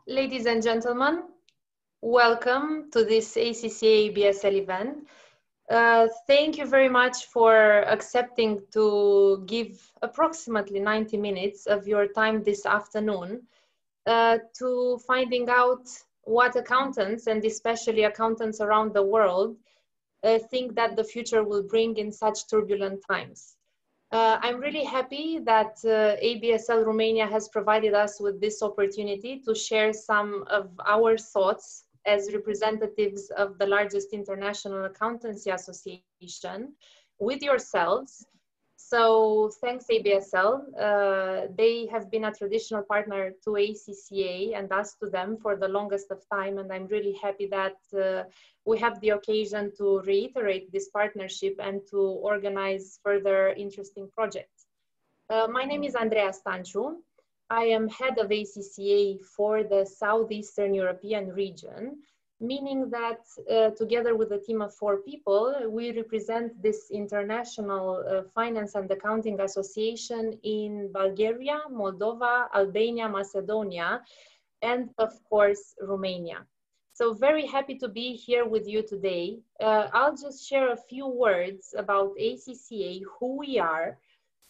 Ladies and gentlemen, welcome to this ACCA BSL event. Thank you very much for accepting to give approximately 90 minutes of your time this afternoon to finding out what accountants, and especially accountants around the world, think that the future will bring in such turbulent times. I'm really happy that ABSL Romania has provided us with this opportunity to share some of our thoughts as representatives of the largest international accountancy association with yourselves. So thanks ABSL. They have been a traditional partner to ACCA and us to them for the longest of time, and I'm really happy that we have the occasion to reiterate this partnership and to organize further interesting projects. My name is 𝗪𝗓𝗃𝗲𝗃𝗲. I am head of ACCA for the Southeastern European region, meaning that together with a team of 4 people, we represent this international finance and accounting association in Bulgaria, Moldova, Albania, Macedonia, and of course, Romania. So very happy to be here with you today. I'll just share a few words about ACCA, who we are,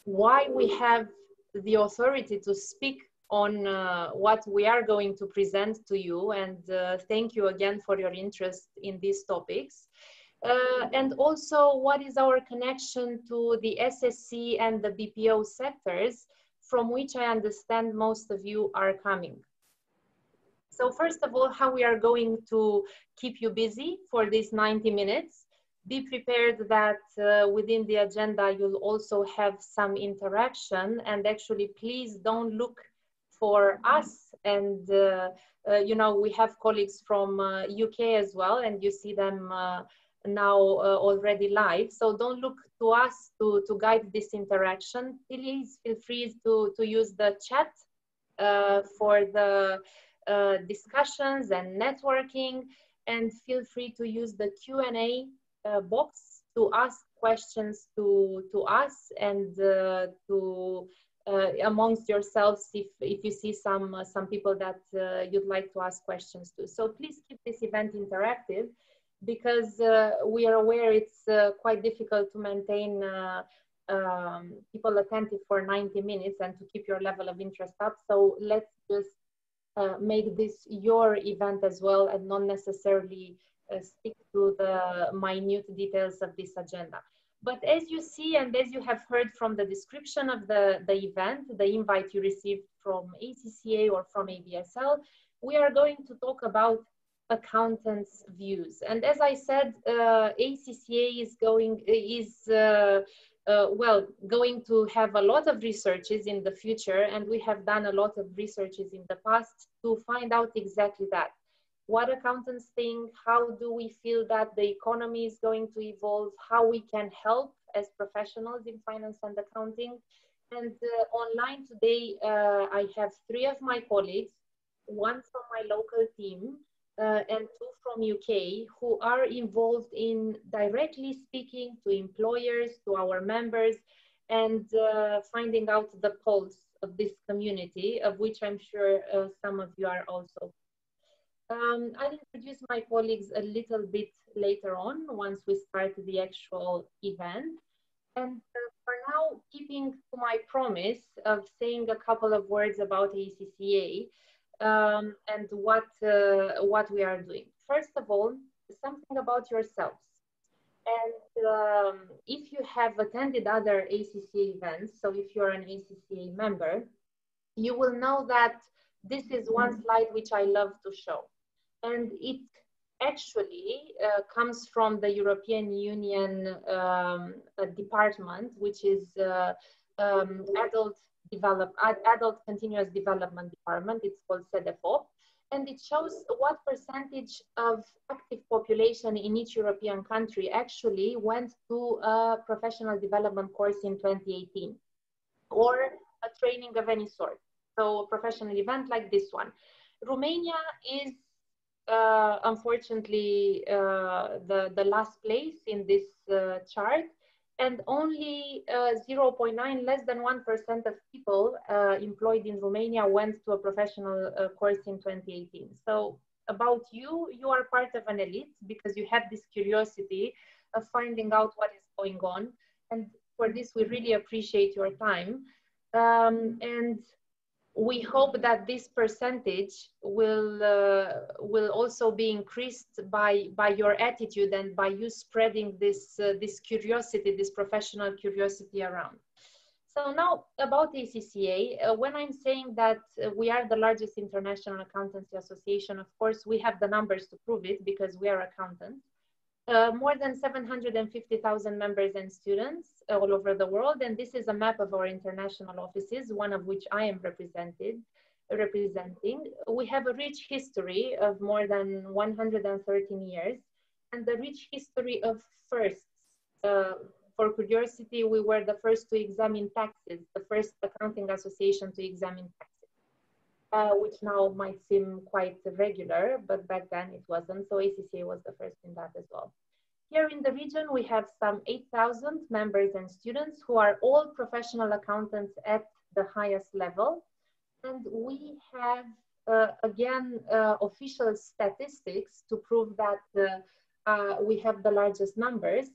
why we have the authority to speak on what we are going to present to you, and thank you again for your interest in these topics. And also, what is our connection to the SSC and the BPO sectors, from which I understand most of you are coming. So first of all, how we are going to keep you busy for these 90 minutes. Be prepared that within the agenda, you'll also have some interaction, and actually, please don't look for us. And, you know, we have colleagues from UK as well, and you see them now already live. So don't look to us to guide this interaction. Please feel free to use the chat for the discussions and networking, and feel free to use the Q&A box to ask questions to us and to amongst yourselves if you see some people that you'd like to ask questions to. So please keep this event interactive, because we are aware it's quite difficult to maintain people attentive for 90 minutes and to keep your level of interest up. So let's just make this your event as well, and not necessarily stick to the minute details of this agenda. But as you see, and as you have heard from the description of the event, the invite you received from ACCA or from ABSL, we are going to talk about accountants' views. And as I said, ACCA is going to have a lot of researches in the future, and we have done a lot of researches in the past to find out exactly that. What accountants think, how do we feel that the economy is going to evolve, how we can help as professionals in finance and accounting. And online today, I have 3 of my colleagues, 1 from my local team, and 2 from UK, who are involved in directly speaking to employers, to our members, and finding out the pulse of this community, of which I'm sure some of you are also. I'll introduce my colleagues a little bit later on, once we start the actual event. And for now, keeping to my promise of saying a couple of words about ACCA and what we are doing. First of all, something about yourselves. And if you have attended other ACCA events, so if you're an ACCA member, you will know that this is one slide which I love to show. And it actually comes from the European Union department, which is Adult Continuous Development Department. It's called 𝗪𝗶𝗶𝗃. And it shows what percentage of active population in each European country actually went to a professional development course in 2018, or a training of any sort. So a professional event like this one. Romania is unfortunately the last place in this chart, and only 0.9, less than 1% of people employed in Romania went to a professional course in 2018. So about you, you are part of an elite because you had this curiosity of finding out what is going on. And for this, we really appreciate your time. And we hope that this percentage will also be increased by your attitude and by you spreading this curiosity, this professional curiosity around. So now about ACCA, when I'm saying that we are the largest international accountancy association, of course, we have the numbers to prove it because we are accountants. More than 750,000 members and students all over the world. And this is a map of our international offices, one of which I am representing. We have a rich history of more than 113 years and a rich history of firsts. For curiosity, we were the first to examine taxes, the first accounting association to examine taxes, which now might seem quite regular, but back then it wasn't. So ACCA was the first in that as well. Here in the region, we have some 8,000 members and students who are all professional accountants at the highest level. And we have, again, official statistics to prove that we have the largest numbers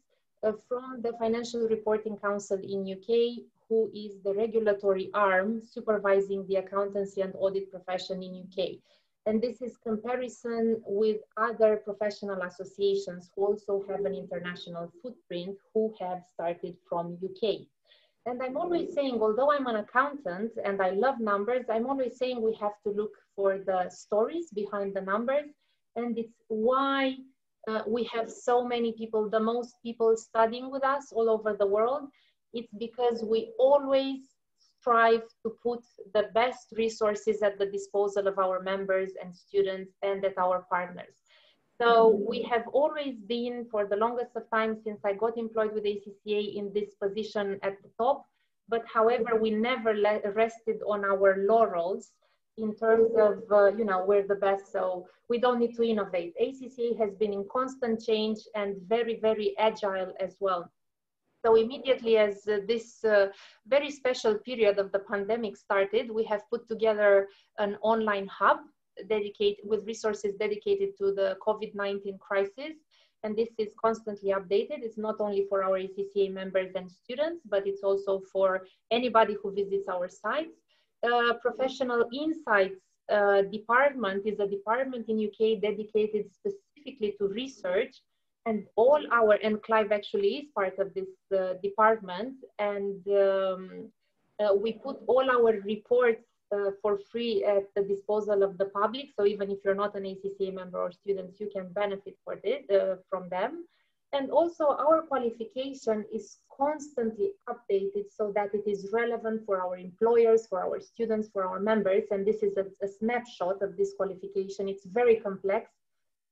from the Financial Reporting Council in UK, who is the regulatory arm supervising the accountancy and audit profession in UK. And this is comparison with other professional associations who also have an international footprint who have started from UK. And I'm always saying, although I'm an accountant and I love numbers, I'm always saying we have to look for the stories behind the numbers. And it's why we have so many people, the most people studying with us all over the world. It's because we always strive to put the best resources at the disposal of our members and students and at our partners. So we have always been, for the longest of time since I got employed with ACCA, in this position at the top. But however, we never rested on our laurels in terms of, you know, we're the best, so we don't need to innovate. ACCA has been in constant change and very, very agile as well. So immediately as this very special period of the pandemic started, we have put together an online hub dedicated with resources dedicated to the COVID-19 crisis. And this is constantly updated. It's not only for our ACCA members and students, but it's also for anybody who visits our sites. Professional Insights department is a department in UK dedicated specifically to research. And all our, and Clive actually is part of this department, and we put all our reports for free at the disposal of the public. So even if you're not an ACCA member or student, you can benefit from them. And also our qualification is constantly updated so that it is relevant for our employers, for our students, for our members. And this is a snapshot of this qualification. It's very complex.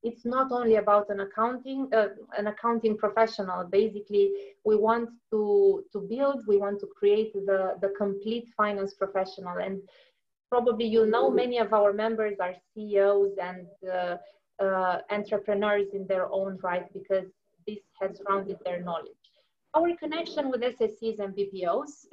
It's not only about an accounting professional. Basically, we want to build, we want to create the complete finance professional. And probably you know many of our members are CEOs and entrepreneurs in their own right, because this has rounded their knowledge. Our connection with SSCs and BPOs,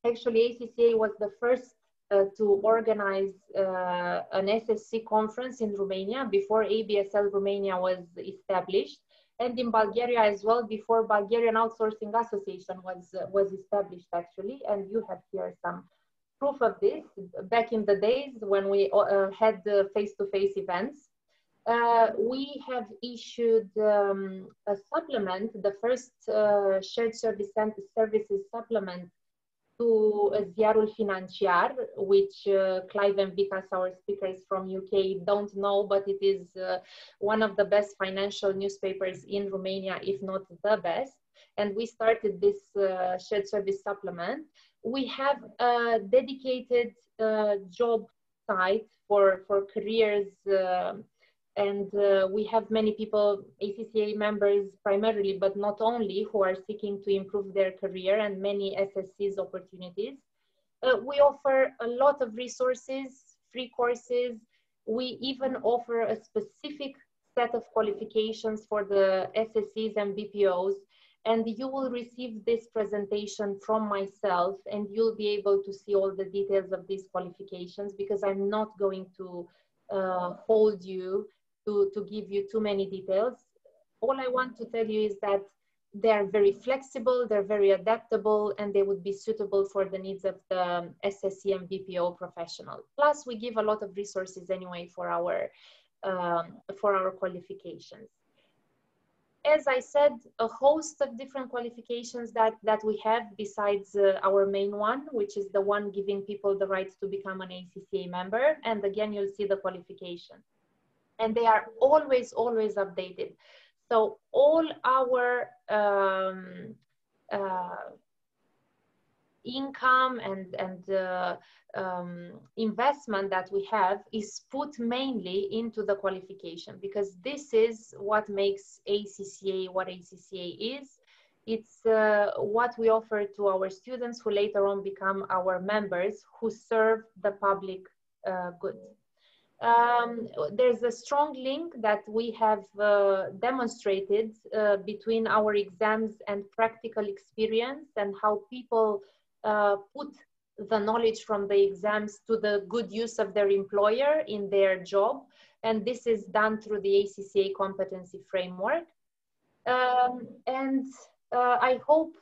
actually ACCA was the first to organize an SSC conference in Romania before ABSL Romania was established, and in Bulgaria as well before Bulgarian Outsourcing Association was established actually. And you have here some proof of this back in the days when we had face-to-face events. We have issued a supplement, the first shared services supplement to 𝗔𝗴𝗶𝗃𝗃𝗲, which Clive and Vikas, our speakers from UK, don't know, but it is one of the best financial newspapers in Romania, if not the best. And we started this shared service supplement. We have a dedicated job site for careers, and we have many people, ACCA members primarily, but not only, who are seeking to improve their career, and many SSCs opportunities. We offer a lot of resources, free courses. We even offer a specific set of qualifications for the SSCs and BPOs. And you will receive this presentation from myself, and you'll be able to see all the details of these qualifications, because I'm not going to hold you to give you too many details. All I want to tell you is that they're very flexible, they're very adaptable, and they would be suitable for the needs of the SSE and BPO professional. Plus, we give a lot of resources anyway for our qualifications. As I said, a host of different qualifications that we have besides our main one, which is the one giving people the right to become an ACCA member. And again, you'll see the qualification. And they are always, always updated. So all our income and investment that we have is put mainly into the qualification, because this is what makes ACCA what ACCA is. It's what we offer to our students who later on become our members, who serve the public good. There's a strong link that we have demonstrated between our exams and practical experience, and how people put the knowledge from the exams to the good use of their employer in their job. And this is done through the ACCA competency framework. I hope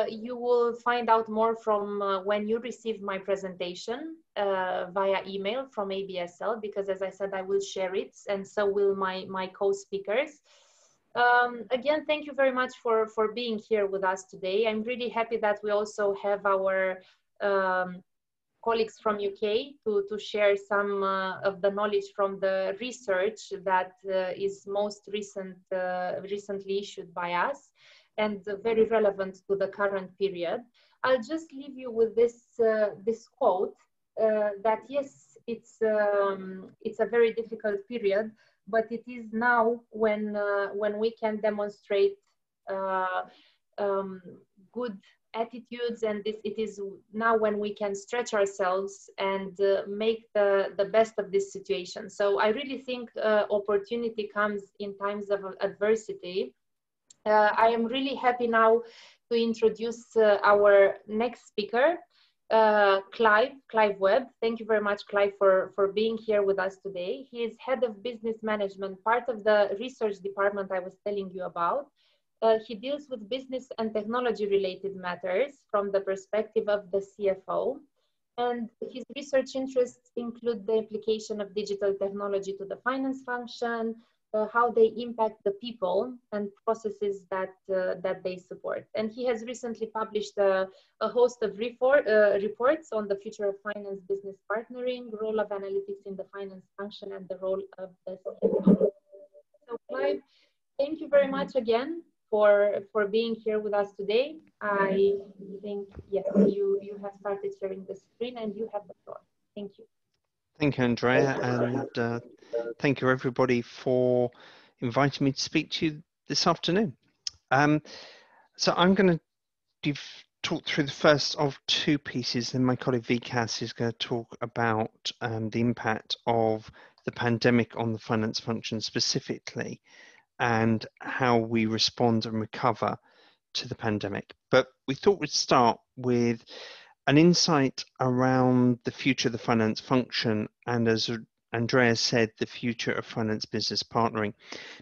you will find out more from when you receive my presentation via email from ABSL, because as I said, I will share it, and so will my co-speakers. Again, thank you very much for being here with us today. I'm really happy that we also have our colleagues from UK to share some of the knowledge from the research that is most recently issued by us, and very relevant to the current period. I'll just leave you with this this quote that yes, it's a very difficult period, but it is now when we can demonstrate good attitudes, and it is now when we can stretch ourselves and make the best of this situation. So I really think opportunity comes in times of adversity. I am really happy now to introduce our next speaker, �ᷗ Webb. Thank you very much, �ᷗ, for being here with us today. He is head of business management, part of the research department I was telling you about. He deals with business and technology related matters from the perspective of the CFO. And his research interests include the application of digital technology to the finance function, how they impact the people and processes that they support. And he has recently published a host of reports on the future of finance business partnering, role of analytics in the finance function, and the role of the CFO. So �ᷗ, thank you very much again for being here with us today. I think, yes, you have started sharing the screen and you have the floor. Thank you. Thank you, Andrea, and thank you everybody for inviting me to speak to you this afternoon. So I'm going to talk through the first of two pieces, and my colleague Vikas is going to talk about the impact of the pandemic on the finance function specifically, and how we respond and recover to the pandemic. But we thought we'd start with an insight around the future of the finance function, and as Andrea said, the future of finance business partnering,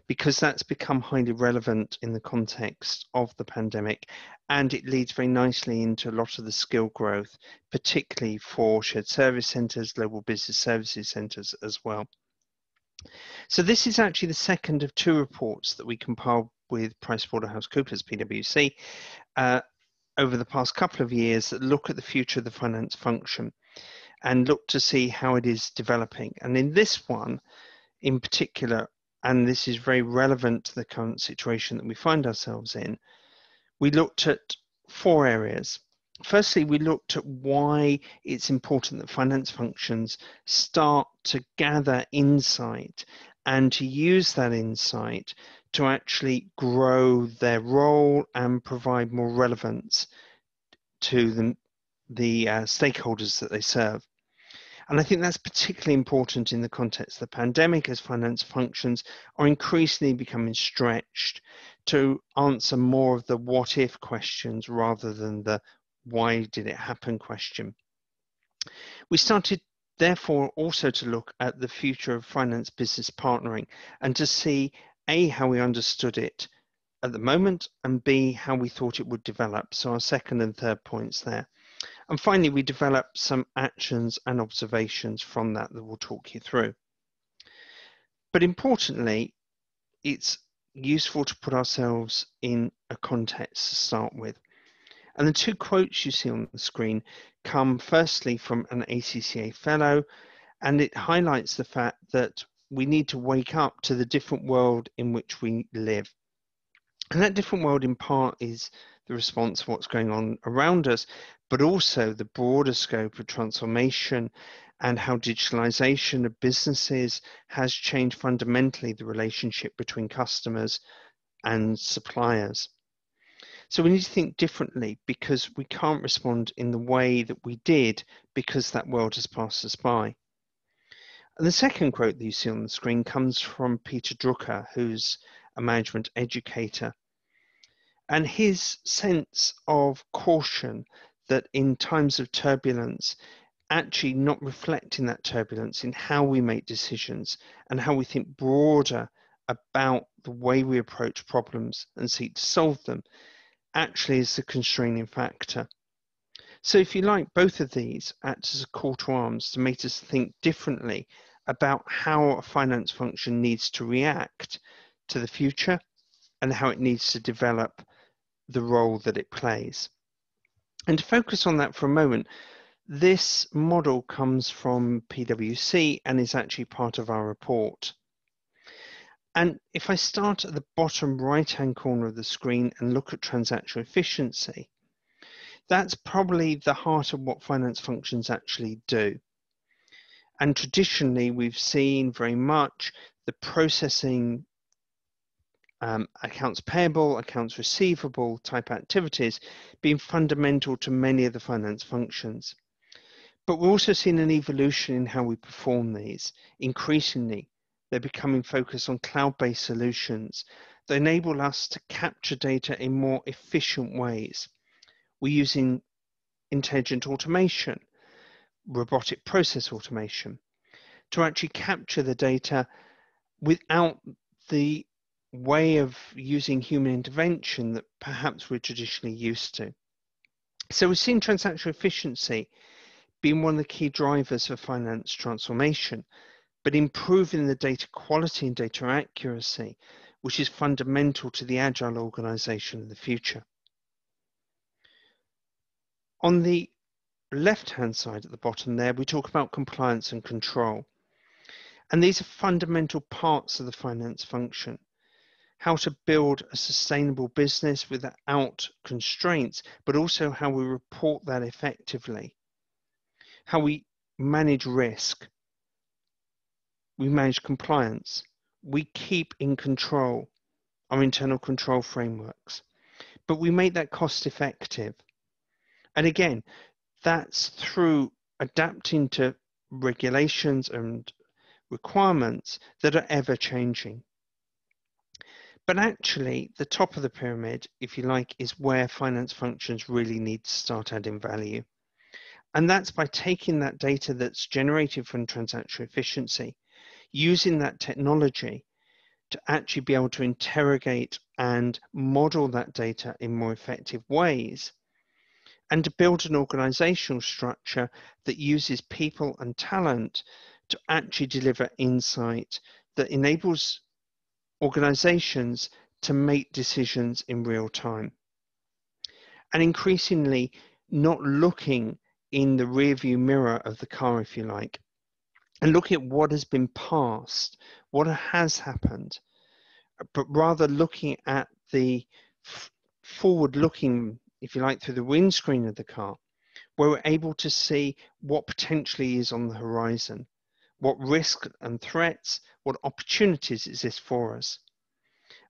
because that's become highly relevant in the context of the pandemic, and it leads very nicely into a lot of the skill growth, particularly for shared service centres, global business services centres as well. So this is actually the second of two reports that we compiled with 𝗓𝗏𝗄𝗏, PwC, over the past couple of years that look at the future of the finance function and look to see how it is developing. And in this one in particular, and this is very relevant to the current situation that we find ourselves in, we looked at four areas. Firstly, we looked at why it's important that finance functions start to gather insight and to use that insight to actually grow their role and provide more relevance to the stakeholders that they serve. And I think that's particularly important in the context of the pandemic, as finance functions are increasingly becoming stretched to answer more of the what if questions rather than the why did it happen question. We started therefore also to look at the future of finance business partnering and to see A, how we understood it at the moment, and B, how we thought it would develop. So our second and third points there. And finally, we developed some actions and observations from that we'll talk you through. But importantly, it's useful to put ourselves in a context to start with. And the two quotes you see on the screen come firstly from an ACCA fellow, and it highlights the fact that we need to wake up to the different world in which we live. And that different world in part is the response to what's going on around us, but also the broader scope of transformation and how digitalization of businesses has changed fundamentally the relationship between customers and suppliers. So we need to think differently because we can't respond in the way that we did because that world has passed us by. And the second quote that you see on the screen comes from Peter Drucker, who's a management educator. And his sense of caution that in times of turbulence, actually not reflecting that turbulence in how we make decisions and how we think broader about the way we approach problems and seek to solve them, actually is the constraining factor. So if you like, both of these act as a call to arms to make us think differently about how a finance function needs to react to the future and how it needs to develop the role that it plays. And to focus on that for a moment, this model comes from PwC and is actually part of our report. And if I start at the bottom right-hand corner of the screen and look at transactional efficiency, that's probably the heart of what finance functions actually do. And traditionally, we've seen very much the processing accounts payable, accounts receivable type activities being fundamental to many of the finance functions. But we're also seeing an evolution in how we perform these. Increasingly, they're becoming focused on cloud-based solutions that enable us to capture data in more efficient ways. We're using intelligent automation, robotic process automation, to actually capture the data without the way of using human intervention that perhaps we're traditionally used to. So we're seeing transactional efficiency being one of the key drivers for finance transformation, but improving the data quality and data accuracy, which is fundamental to the agile organization of the future. On the left-hand side at the bottom there, we talk about compliance and control. And these are fundamental parts of the finance function. How to build a sustainable business without constraints, but also how we report that effectively. How we manage risk. We manage compliance. We keep in control our internal control frameworks, but we make that cost effective. And again, that's through adapting to regulations and requirements that are ever changing. But actually, the top of the pyramid, if you like, is where finance functions really need to start adding value. And that's by taking that data that's generated from transactional efficiency, using that technology to actually be able to interrogate and model that data in more effective ways, and to build an organizational structure that uses people and talent to actually deliver insight that enables organizations to make decisions in real time. And increasingly not looking in the rearview mirror of the car, if you like, and looking at what has been passed, what has happened, but rather looking at the forward-looking, if you like, through the windscreen of the car, where we're able to see what potentially is on the horizon, what risks and threats, what opportunities exist for us.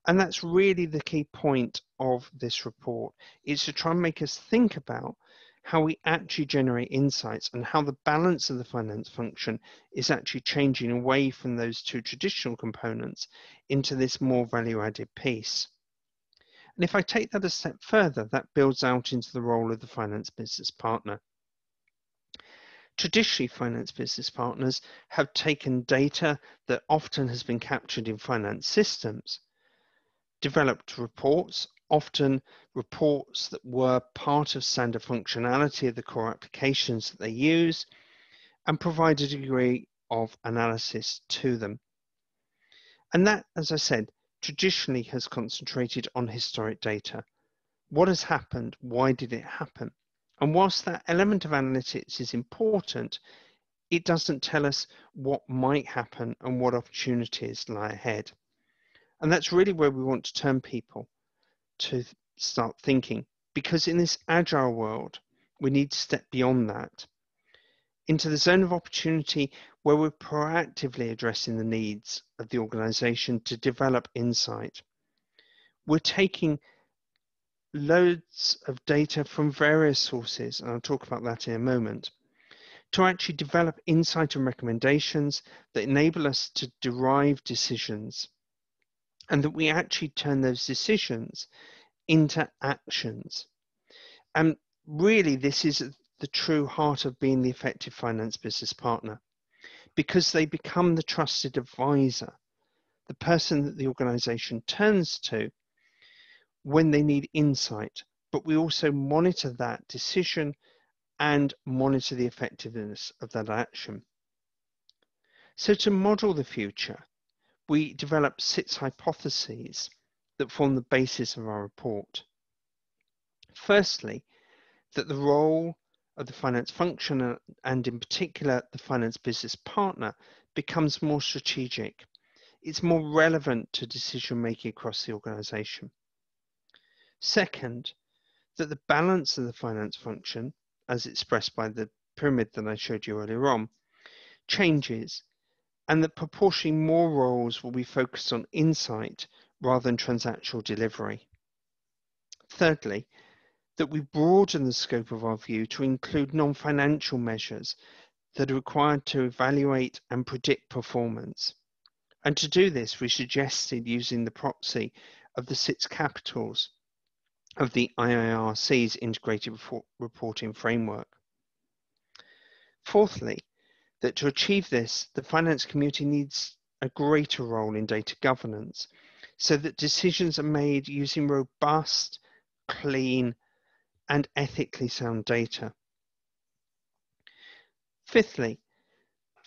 And that's really the key point of this report, is to try and make us think about how we actually generate insights, and how the balance of the finance function is actually changing away from those two traditional components into this more value-added piece. And if I take that a step further, that builds out into the role of the finance business partner. Traditionally, finance business partners have taken data that often has been captured in finance systems, developed reports, often reports that were part of standard functionality of the core applications that they use, and provide a degree of analysis to them. And that, as I said, traditionally has concentrated on historic data. What has happened? Why did it happen? And whilst that element of analytics is important, it doesn't tell us what might happen and what opportunities lie ahead. And that's really where we want to turn people to start thinking, because in this agile world, we need to step beyond that into the zone of opportunity where we're proactively addressing the needs of the organization to develop insight. We're taking loads of data from various sources, and I'll talk about that in a moment, to actually develop insight and recommendations that enable us to derive decisions, and that we actually turn those decisions into actions. And really, this is the true heart of being the effective finance business partner, because they become the trusted advisor, the person that the organization turns to when they need insight, but we also monitor that decision and monitor the effectiveness of that action. So to model the future, we develop 6 hypotheses that form the basis of our report. Firstly, that the role of the finance function, and in particular the finance business partner, becomes more strategic. It's more relevant to decision making across the organization. Second, that the balance of the finance function, as expressed by the pyramid that I showed you earlier on, changes, and that proportionally more roles will be focused on insight rather than transactional delivery. Thirdly, that we broaden the scope of our view to include non-financial measures that are required to evaluate and predict performance. And to do this, we suggested using the proxy of the 6 capitals of the IIRC's integrated reporting framework. Fourthly, that to achieve this, the finance community needs a greater role in data governance, so that decisions are made using robust, clean, and ethically sound data. Fifthly,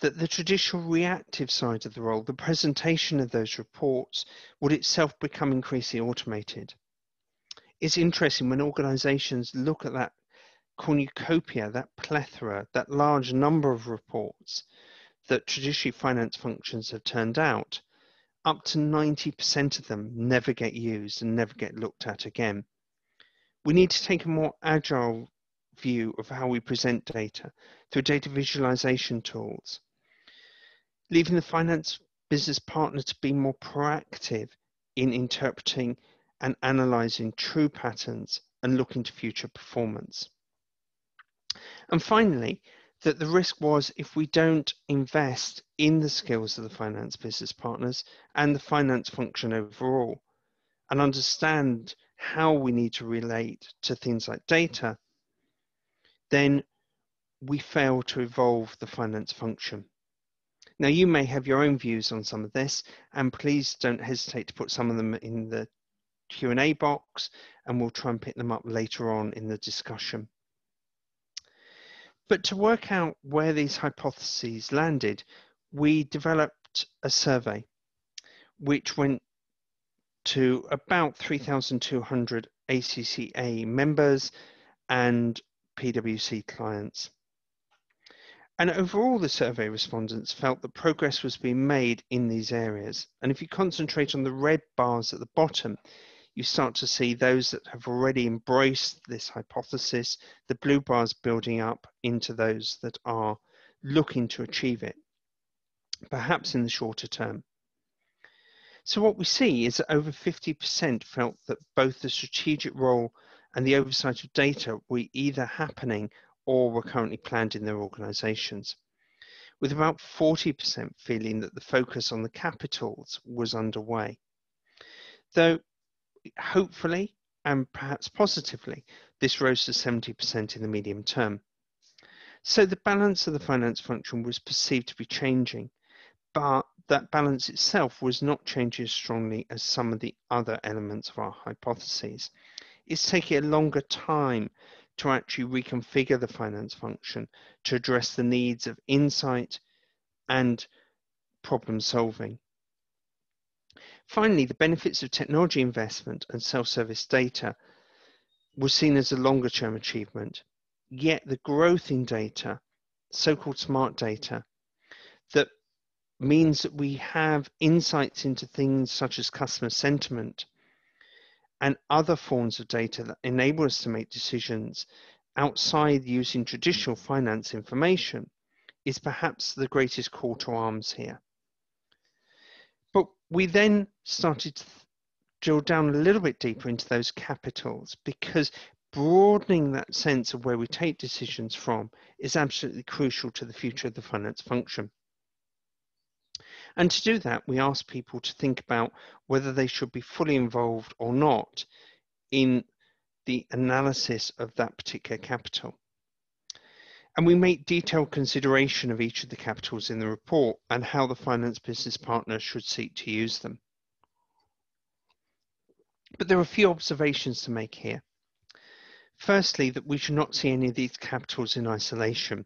that the traditional reactive side of the role, the presentation of those reports, would itself become increasingly automated. It's interesting when organizations look at that cornucopia, that plethora, that large number of reports that traditionally finance functions have turned out, up to 90% of them never get used and never get looked at again. We need to take a more agile view of how we present data through data visualization tools, leaving the finance business partner to be more proactive in interpreting and analyzing true patterns and looking to future performance. And finally, that the risk was, if we don't invest in the skills of the finance business partners and the finance function overall, and understand how we need to relate to things like data, then we fail to evolve the finance function. Now, you may have your own views on some of this, and please don't hesitate to put some of them in the Q&A box, and we'll try and pick them up later on in the discussion. But to work out where these hypotheses landed, we developed a survey which went to about 3,200 ACCA members and PwC clients. And overall, the survey respondents felt that progress was being made in these areas. And if you concentrate on the red bars at the bottom, you start to see those that have already embraced this hypothesis, the blue bars building up into those that are looking to achieve it, perhaps in the shorter term. So what we see is that over 50% felt that both the strategic role and the oversight of data were either happening or were currently planned in their organisations, with about 40% feeling that the focus on the capitals was underway. Though hopefully, and perhaps positively, this rose to 70% in the medium term. So the balance of the finance function was perceived to be changing, but that balance itself was not changing as strongly as some of the other elements of our hypotheses. It's taking a longer time to actually reconfigure the finance function to address the needs of insight and problem solving. Finally, the benefits of technology investment and self-service data were seen as a longer term achievement, yet the growth in data, so-called smart data, that means that we have insights into things such as customer sentiment and other forms of data that enable us to make decisions outside using traditional finance information, is perhaps the greatest call to arms here. But we then started to drill down a little bit deeper into those capitals, because broadening that sense of where we take decisions from is absolutely crucial to the future of the finance function. And to do that, we ask people to think about whether they should be fully involved or not in the analysis of that particular capital. And we make detailed consideration of each of the capitals in the report and how the finance business partner should seek to use them. But there are a few observations to make here. Firstly, that we should not see any of these capitals in isolation.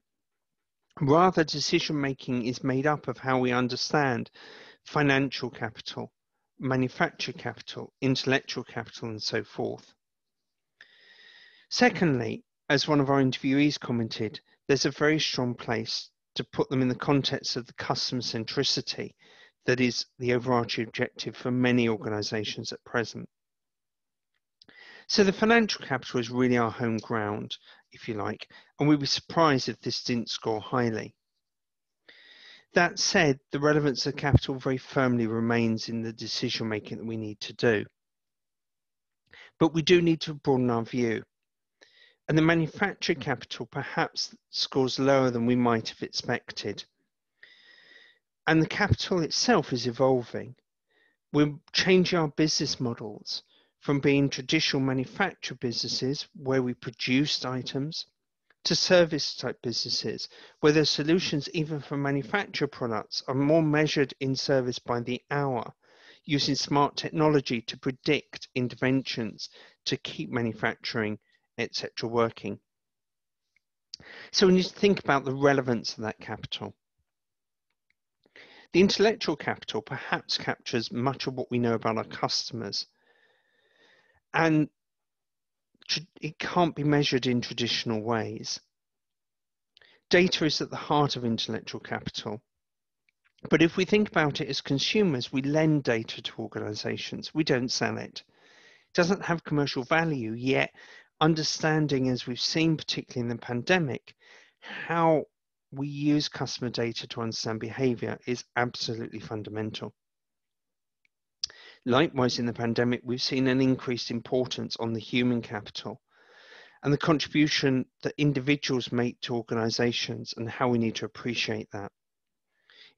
Rather, decision-making is made up of how we understand financial capital, manufacture capital, intellectual capital, and so forth. Secondly, as one of our interviewees commented, there's a very strong place to put them in the context of the customer centricity that is the overarching objective for many organisations at present. So the financial capital is really our home ground, if you like, and we'd be surprised if this didn't score highly. That said, the relevance of capital very firmly remains in the decision making that we need to do. But we do need to broaden our view. And the manufactured capital perhaps scores lower than we might have expected. And the capital itself is evolving. We're changing our business models from being traditional manufacturer businesses where we produced items to service type businesses where their solutions even for manufactured products are more measured in service by the hour, using smart technology to predict interventions to keep manufacturing, etc. working. So we need to think about the relevance of that capital. The intellectual capital perhaps captures much of what we know about our customers, and it can't be measured in traditional ways. Data is at the heart of intellectual capital. But if we think about it as consumers, we lend data to organizations. We don't sell it. It doesn't have commercial value, yet understanding, as we've seen particularly in the pandemic, how we use customer data to understand behavior is absolutely fundamental. Likewise, in the pandemic, we've seen an increased importance on the human capital and the contribution that individuals make to organizations and how we need to appreciate that.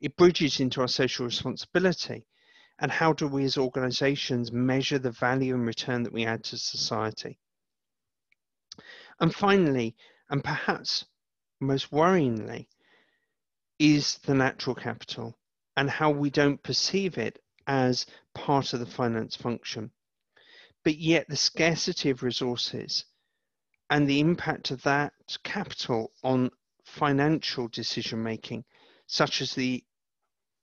It bridges into our social responsibility and how do we as organizations measure the value and return that we add to society. And finally, and perhaps most worryingly, is the natural capital and how we don't perceive it as part of the finance function. But yet the scarcity of resources and the impact of that capital on financial decision making, such as the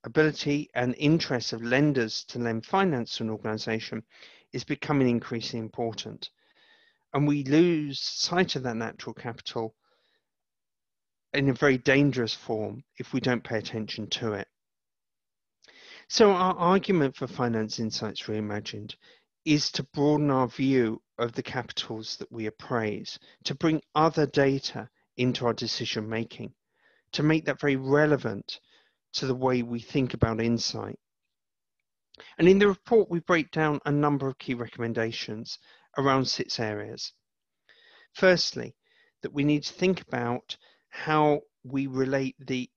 ability and interest of lenders to lend finance to an organization, is becoming increasingly important. And we lose sight of that natural capital in a very dangerous form if we don't pay attention to it. So our argument for Finance Insights Reimagined is to broaden our view of the capitals that we appraise, to bring other data into our decision making, to make that very relevant to the way we think about insight. And in the report, we break down a number of key recommendations around 6 areas. Firstly, that we need to think about how we relate the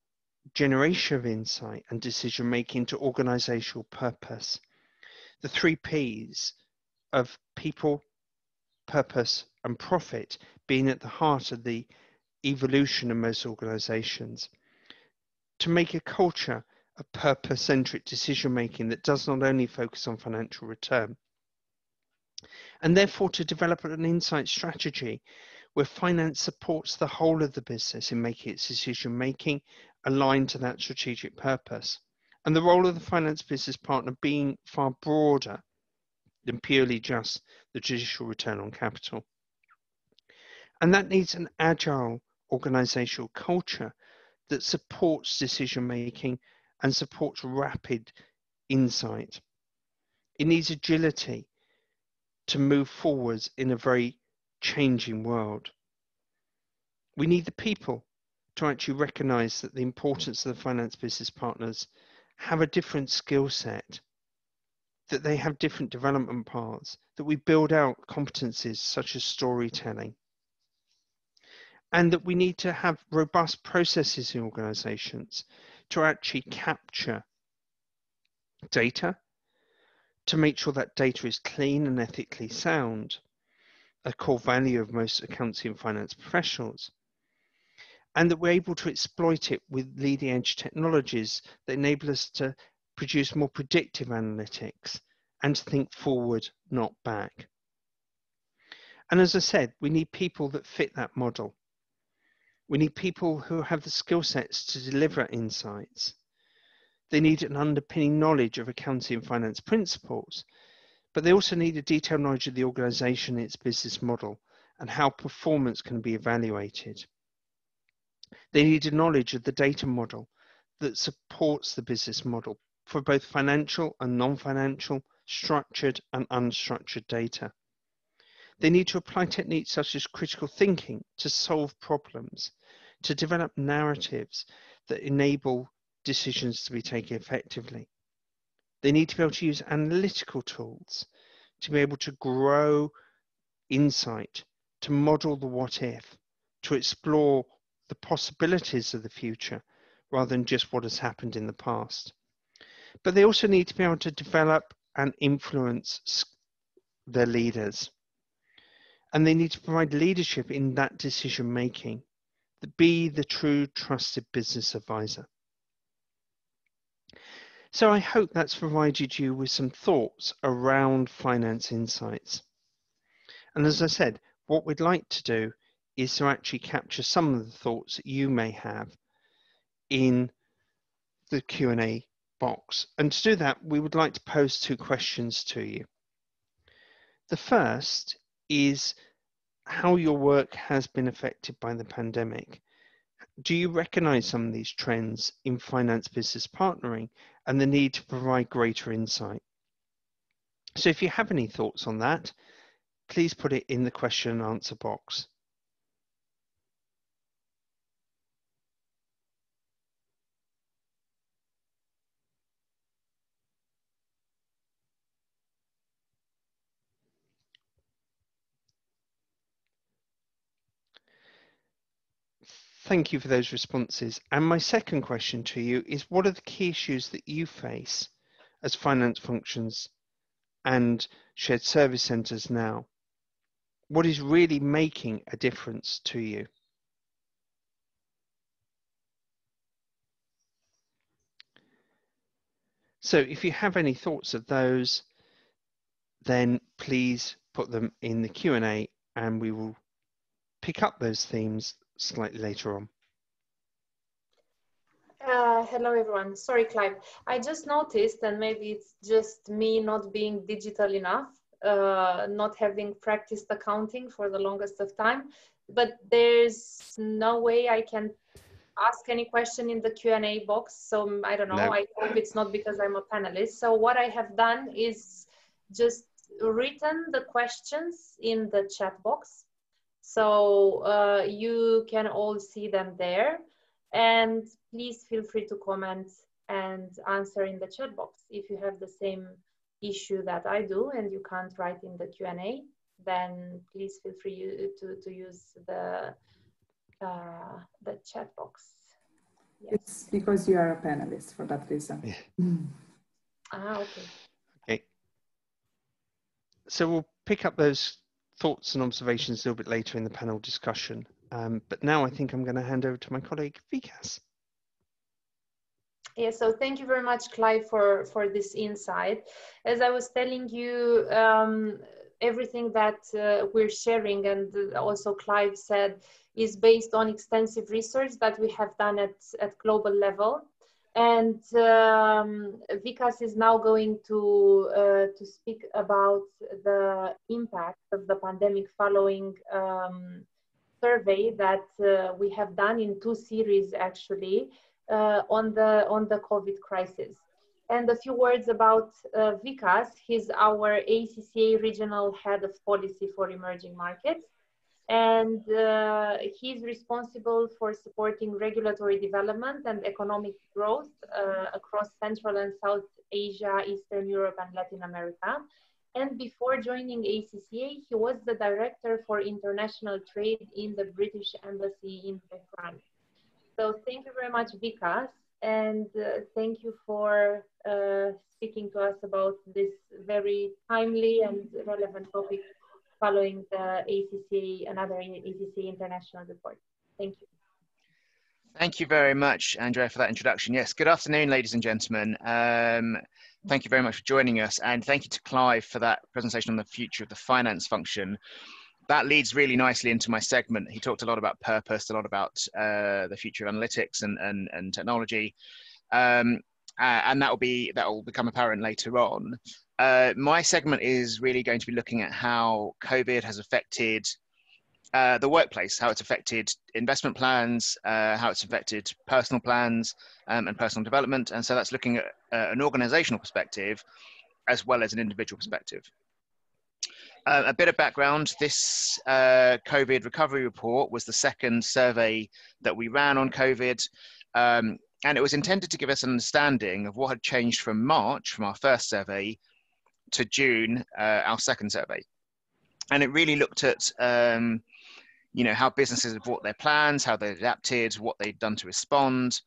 generation of insight and decision making to organizational purpose. The 3 Ps of people, purpose, and profit being at the heart of the evolution of most organizations. To make a culture of purpose-centric decision making that does not only focus on financial return, and therefore to develop an insight strategy where finance supports the whole of the business in making its decision making aligned to that strategic purpose, and the role of the finance business partner being far broader than purely just the judicial return on capital. And that needs an agile organizational culture that supports decision making and supports rapid insight. It needs agility to move forwards in a very changing world. We need the people to actually recognize that the importance of the finance business partners have a different skill set, that they have different development paths, that we build out competencies such as storytelling, and that we need to have robust processes in organizations to actually capture data, to make sure that data is clean and ethically sound, a core value of most accounting and finance professionals, and that we're able to exploit it with leading edge technologies that enable us to produce more predictive analytics and to think forward, not back. And as I said, we need people that fit that model. We need people who have the skill sets to deliver insights. They need an underpinning knowledge of accounting and finance principles, but they also need a detailed knowledge of the organization and its business model and how performance can be evaluated. They need a knowledge of the data model that supports the business model for both financial and non-financial, structured and unstructured data. They need to apply techniques such as critical thinking to solve problems, to develop narratives that enable decisions to be taken effectively. They need to be able to use analytical tools to be able to grow insight, to model the what if, to explore the possibilities of the future rather than just what has happened in the past. But they also need to be able to develop and influence their leaders. And they need to provide leadership in that decision making, to be the true trusted business advisor. So I hope that's provided you with some thoughts around finance insights. And as I said, what we'd like to do is to actually capture some of the thoughts that you may have in the Q&A box. And to do that, we would like to pose 2 questions to you. The first is how your work has been affected by the pandemic. Do you recognize some of these trends in finance business partnering and the need to provide greater insight? So if you have any thoughts on that, please put it in the question and answer box. Thank you for those responses. And my second question to you is, what are the key issues that you face as finance functions and shared service centres now? What is really making a difference to you? So if you have any thoughts of those, then please put them in the Q&A and we will pick up those themes slightly later on. Hello everyone. Sorry, Clive. I just noticed, and maybe it's just me not being digital enough, not having practiced accounting for the longest of time, but there's no way I can ask any question in the Q&A box. So I don't know, no. I hope it's not because I'm a panelist. So what I have done is just written the questions in the chat box. So you can all see them there. And please feel free to comment and answer in the chat box if you have the same issue that I do and you can't write in the Q&A. then please feel free to use the chat box. Yes. It's because you are a panelist for that reason. Yeah. Okay. Okay. So we'll pick up those thoughts and observations a little bit later in the panel discussion. But now I think I'm going to hand over to my colleague Vikas. Yeah, so thank you very much, Clive, for this insight. As I was telling you, everything that we're sharing, and also Clive said, is based on extensive research that we have done at global level. And Vikas is now going to speak about the impact of the pandemic following survey that we have done in 2 series, actually, on the COVID crisis. And a few words about Vikas. He's our ACCA Regional Head of Policy for Emerging Markets. And he's responsible for supporting regulatory development and economic growth across Central and South Asia, Eastern Europe, and Latin America. And before joining ACCA, he was the Director for International Trade in the British Embassy in Tehran. So thank you very much, Vikas, and thank you for speaking to us about this very timely and relevant topic following the ACCA, another ACCA international report. Thank you. Thank you very much, Andrea, for that introduction. Yes, good afternoon, ladies and gentlemen. Thank you very much for joining us, and thank you to Clive for that presentation on the future of the finance function. That leads really nicely into my segment. He talked a lot about purpose, a lot about the future of analytics and technology, and that will become apparent later on. My segment is really going to be looking at how COVID has affected the workplace, how it's affected investment plans, how it's affected personal plans and personal development. And so that's looking at an organizational perspective as well as an individual perspective. A bit of background, this COVID recovery report was the second survey that we ran on COVID. And it was intended to give us an understanding of what had changed from March, from our first survey, to June, our second survey. And it really looked at you know, how businesses have brought their plans, how they adapted, what they'd done to respond,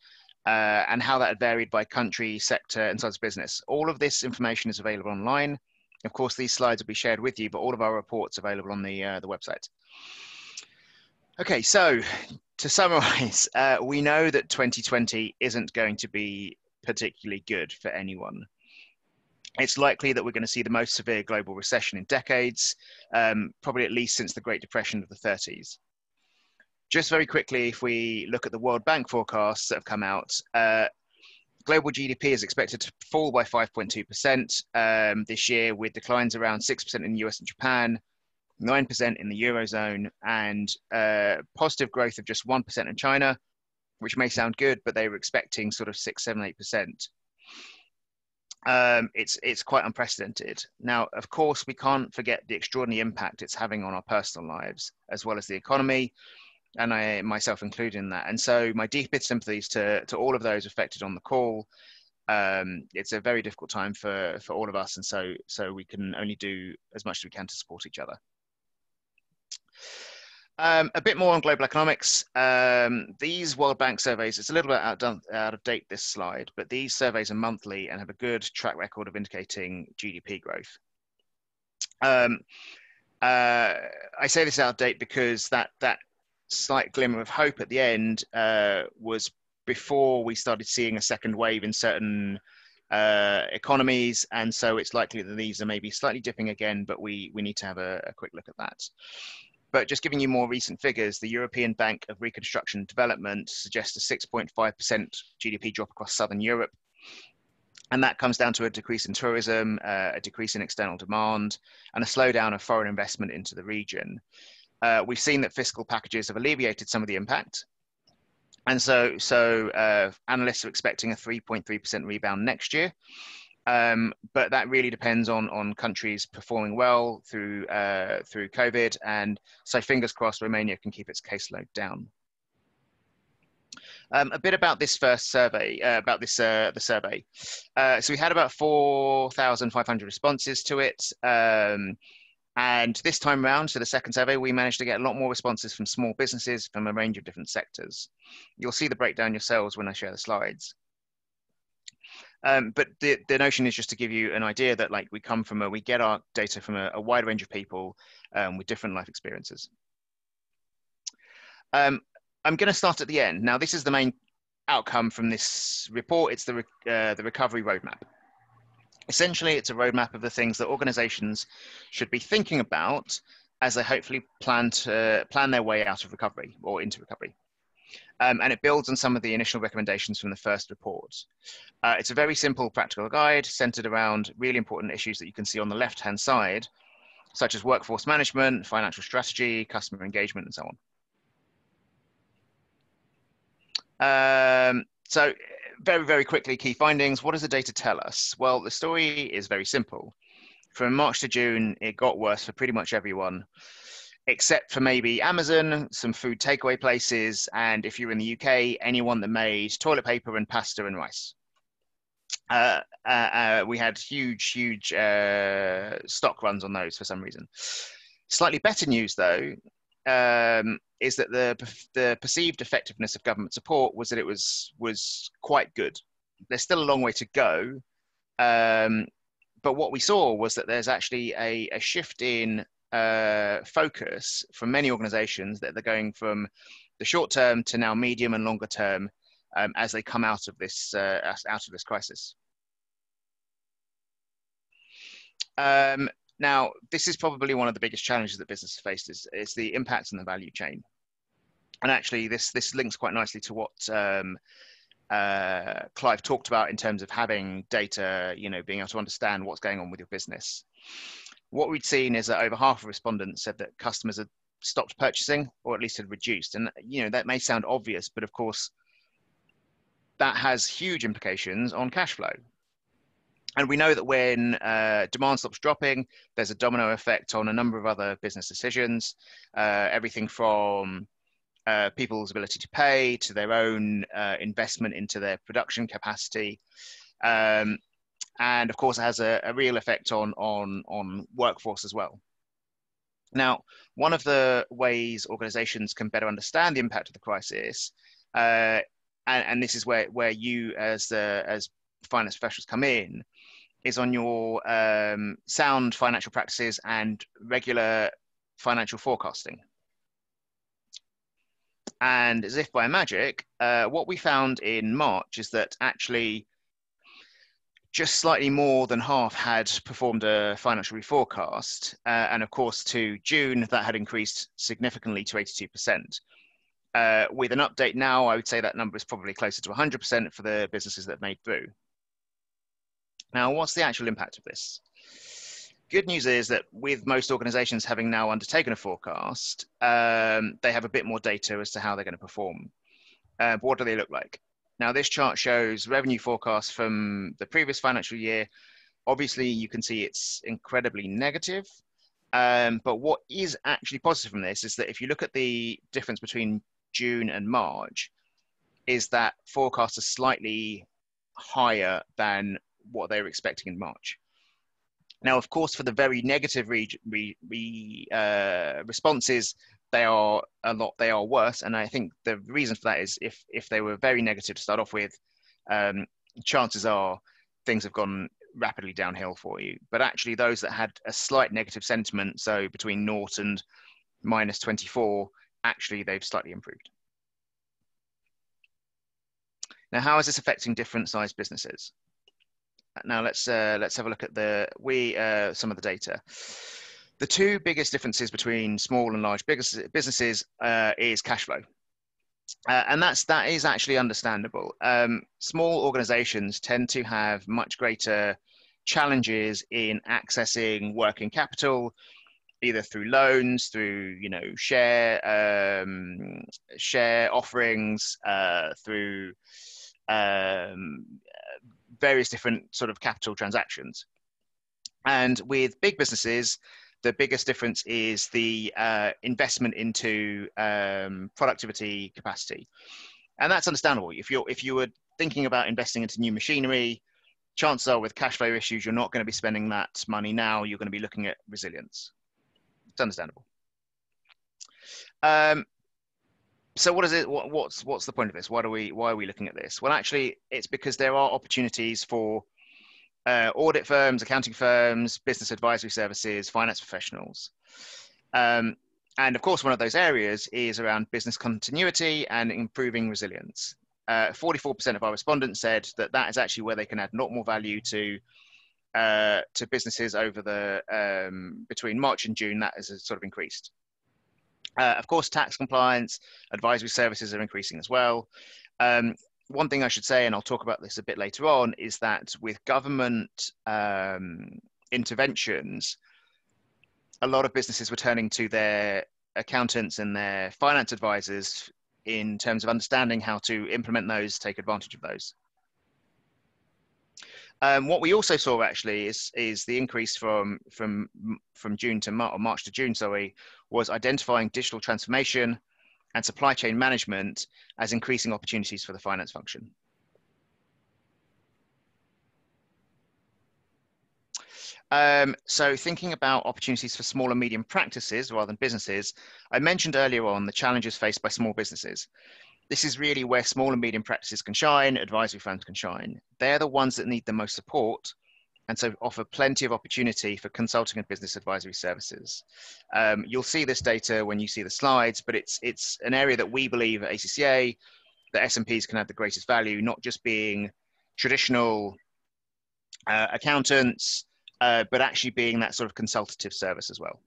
and how that had varied by country, sector, and size of business. All of this information is available online. Of course, these slides will be shared with you, but all of our reports are available on the website. Okay, so to summarize, we know that 2020 isn't going to be particularly good for anyone. It's likely that we're going to see the most severe global recession in decades, probably at least since the Great Depression of the 30s. Just very quickly, if we look at the World Bank forecasts that have come out, global GDP is expected to fall by 5.2% this year, with declines around 6% in the US and Japan, 9% in the Eurozone, and positive growth of just 1% in China, which may sound good, but they were expecting sort of 6, 7, 8%. It's quite unprecedented. Now, of course, we can't forget the extraordinary impact it's having on our personal lives, as well as the economy, and I myself included in that. And so my deepest sympathies to all of those affected on the call. It's a very difficult time for all of us, and so we can only do as much as we can to support each other. A bit more on global economics. These World Bank surveys, it's a little bit out of date, this slide, but these surveys are monthly and have a good track record of indicating GDP growth. I say this out of date because that slight glimmer of hope at the end was before we started seeing a second wave in certain economies, and so it's likely that these are maybe slightly dipping again, but we need to have a quick look at that. But just giving you more recent figures, the European Bank of Reconstruction and Development suggests a 6.5% GDP drop across Southern Europe. And that comes down to a decrease in tourism, a decrease in external demand, and a slowdown of foreign investment into the region. We've seen that fiscal packages have alleviated some of the impact. And so analysts are expecting a 3.3% rebound next year. But that really depends on countries performing well through COVID, and so fingers crossed Romania can keep its caseload down. A bit about this first survey, the survey. So we had about 4,500 responses to it. And this time around, so the second survey, we managed to get a lot more responses from small businesses from a range of different sectors. You'll see the breakdown yourselves when I share the slides. But the notion is just to give you an idea that like we get our data from a wide range of people with different life experiences. I'm going to start at the end. Now, this is the main outcome from this report. It's the recovery roadmap. Essentially, it's a roadmap of the things that organizations should be thinking about as they hopefully plan their way out of recovery or into recovery. And it builds on some of the initial recommendations from the first report. It's a very simple practical guide centered around really important issues that you can see on the left-hand side, such as workforce management, financial strategy, customer engagement, and so on. So very, very quickly, key findings. What does the data tell us? Well, the story is very simple. From March to June, it got worse for pretty much everyone, except for maybe Amazon, some food takeaway places, and if you're in the UK, anyone that made toilet paper and pasta and rice. We had huge stock runs on those for some reason. Slightly better news, though, is that the perceived effectiveness of government support was that it was quite good. There's still a long way to go, but what we saw was that there's actually a shift in focus from many organizations, that they're going from the short term to now medium and longer term as they come out of this crisis. Now, this is probably one of the biggest challenges that business faced is the impact on the value chain. And actually, this links quite nicely to what Clive talked about in terms of having data, being able to understand what's going on with your business. What we'd seen is that over half of respondents said that customers had stopped purchasing, or at least had reduced. And that may sound obvious, but of course, that has huge implications on cash flow. And we know that when demand stops dropping, there's a domino effect on a number of other business decisions, everything from people's ability to pay to their own investment into their production capacity. And of course, it has a real effect on workforce as well. Now, one of the ways organizations can better understand the impact of the crisis, and this is where you as finance professionals come in, is on your sound financial practices and regular financial forecasting. And as if by magic, what we found in March is that actually just slightly more than half had performed a financial reforecast. And of course, to June, that had increased significantly to 82%. With an update now, I would say that number is probably closer to 100% for the businesses that made through. Now, what's the actual impact of this? Good news is that with most organizations having now undertaken a forecast, they have a bit more data as to how they're going to perform. But what do they look like? Now, this chart shows revenue forecasts from the previous financial year. Obviously, you can see it's incredibly negative. But what is actually positive from this is that if you look at the difference between June and March, is that forecasts are slightly higher than what they were expecting in March. Now, of course, for the very negative responses, they are worse. And I think the reason for that is if they were very negative to start off with, chances are things have gone rapidly downhill for you. But actually those that had a slight negative sentiment, so between 0 and -24, actually they've slightly improved. Now, how is this affecting different sized businesses? Now let's have a look at some of the data. The two biggest differences between small and large businesses is cash flow. And that is actually understandable. Small organizations tend to have much greater challenges in accessing working capital, either through loans, through share offerings, through various different sort of capital transactions. And with big businesses, the biggest difference is the investment into productivity capacity. And that's understandable. If you were thinking about investing into new machinery, chances are with cash flow issues, you're not going to be spending that money now. You're going to be looking at resilience. It's understandable. So what is it? What's the point of this? Why are we looking at this? Well, actually, it's because there are opportunities for audit firms, accounting firms, business advisory services, finance professionals. And of course, one of those areas is around business continuity and improving resilience. 44% of our respondents said that that is actually where they can add a lot more value to businesses over the between March and June. That has sort of increased. Of course, tax compliance, advisory services are increasing as well. One thing I should say, and I'll talk about this a bit later on, is that with government interventions, a lot of businesses were turning to their accountants and their finance advisors in terms of understanding how to implement those, take advantage of those. What we also saw actually is the increase from June to March to June, sorry, was identifying digital transformation and supply chain management as increasing opportunities for the finance function. So thinking about opportunities for small and medium practices rather than businesses, I mentioned earlier on the challenges faced by small businesses. This is really where small and medium practices can shine, advisory firms can shine. They're the ones that need the most support, and so offer plenty of opportunity for consulting and business advisory services. You'll see this data when you see the slides, but it's an area that we believe at ACCA that SMPs can add the greatest value, not just being traditional accountants, but actually being that sort of consultative service as well.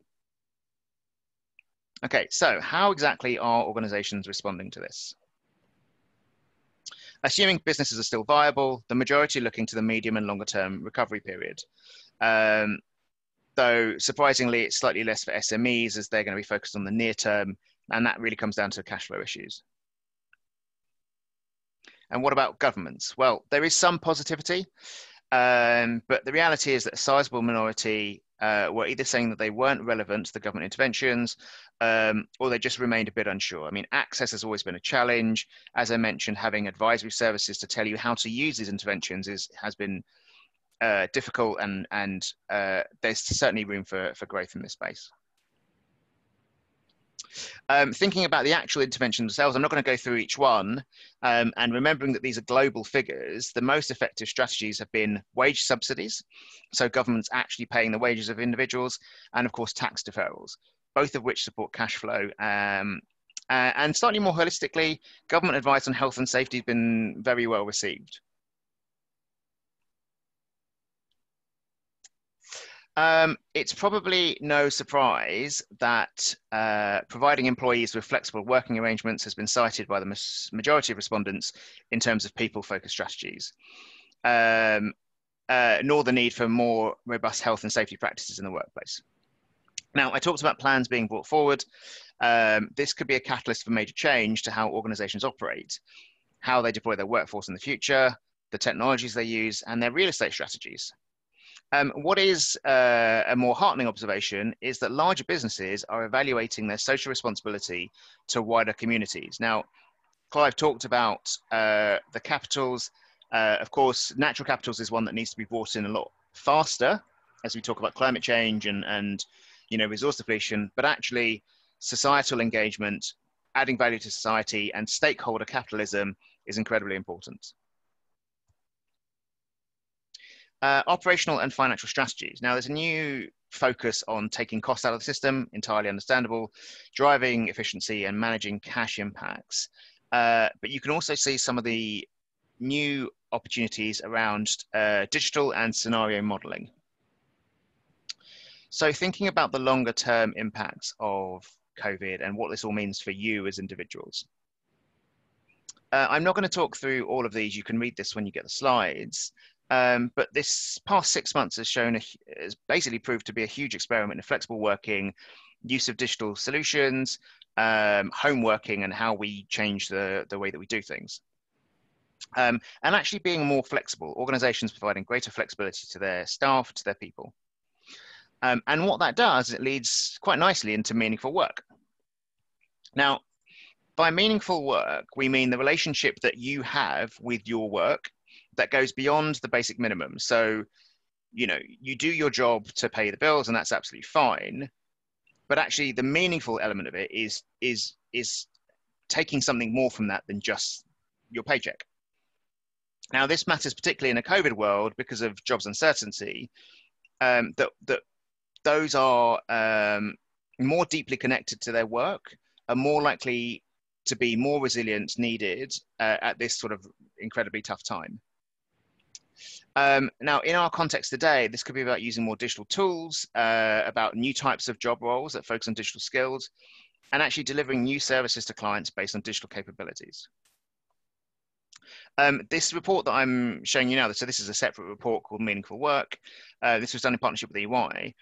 Okay, so how exactly are organizations responding to this? Assuming businesses are still viable, the majority are looking to the medium and longer term recovery period. Though surprisingly, it's slightly less for SMEs as they're going to be focused on the near term, and that really comes down to cash flow issues. And what about governments? Well, there is some positivity, but the reality is that a sizable minority were either saying that they weren't relevant to the government interventions, or they just remained a bit unsure. I mean, access has always been a challenge. As I mentioned, having advisory services to tell you how to use these interventions has been difficult, and there's certainly room for growth in this space. Thinking about the actual interventions themselves, I'm not going to go through each one, and remembering that these are global figures, the most effective strategies have been wage subsidies, so governments actually paying the wages of individuals, and of course tax deferrals, both of which support cash flow. And slightly more holistically, government advice on health and safety has been very well received. It's probably no surprise that providing employees with flexible working arrangements has been cited by the majority of respondents in terms of people-focused strategies, nor the need for more robust health and safety practices in the workplace. Now, I talked about plans being brought forward. This could be a catalyst for major change to how organizations operate, how they deploy their workforce in the future, the technologies they use, and their real estate strategies. What is a more heartening observation is that larger businesses are evaluating their social responsibility to wider communities. Now, Clive talked about the capitals. Of course, natural capitals is one that needs to be brought in a lot faster as we talk about climate change and resource depletion, but actually societal engagement, adding value to society, and stakeholder capitalism is incredibly important. Operational and financial strategies. Now, there's a new focus on taking costs out of the system, entirely understandable, driving efficiency and managing cash impacts. But you can also see some of the new opportunities around digital and scenario modeling. So thinking about the longer term impacts of COVID and what this all means for you as individuals. I'm not going to talk through all of these. You can read this when you get the slides. But this past 6 months has basically proved to be a huge experiment in flexible working, use of digital solutions, home working, and how we change the way that we do things. And actually being more flexible, organizations providing greater flexibility to their staff, to their people. And what that does, it leads quite nicely into meaningful work. Now, by meaningful work, we mean the relationship that you have with your work that goes beyond the basic minimum. So, you do your job to pay the bills, and that's absolutely fine. but actually the meaningful element of it is taking something more from that than just your paycheck. Now, this matters particularly in a COVID world because of jobs uncertainty, that those are more deeply connected to their work, are more likely to be more resilient needed at this sort of incredibly tough time. Now, in our context today, this could be about using more digital tools, about new types of job roles that focus on digital skills, and actually delivering new services to clients based on digital capabilities. This report that I'm showing you now, so this is a separate report called Meaningful Work. This was done in partnership with EY.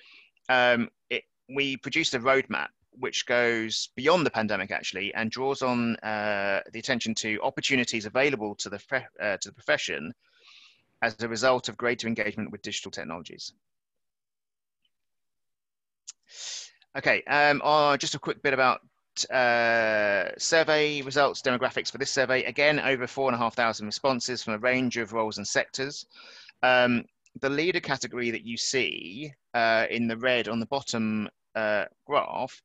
We produced a roadmap which goes beyond the pandemic actually and draws on the attention to opportunities available to the profession as a result of greater engagement with digital technologies. Okay, just a quick bit about survey results, demographics for this survey. Again, over 4,500 responses from a range of roles and sectors. The leader category that you see in the red on the bottom graph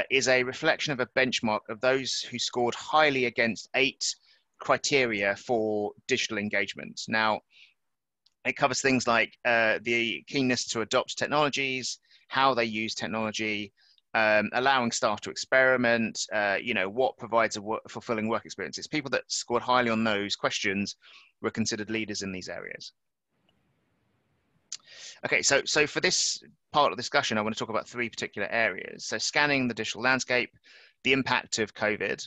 is a reflection of a benchmark of those who scored highly against 8 criteria for digital engagement. Now, it covers things like the keenness to adopt technologies, how they use technology, allowing staff to experiment, what provides a fulfilling work experiences. People that scored highly on those questions were considered leaders in these areas. Okay, so for this part of the discussion, I want to talk about 3 particular areas. So scanning the digital landscape, the impact of COVID,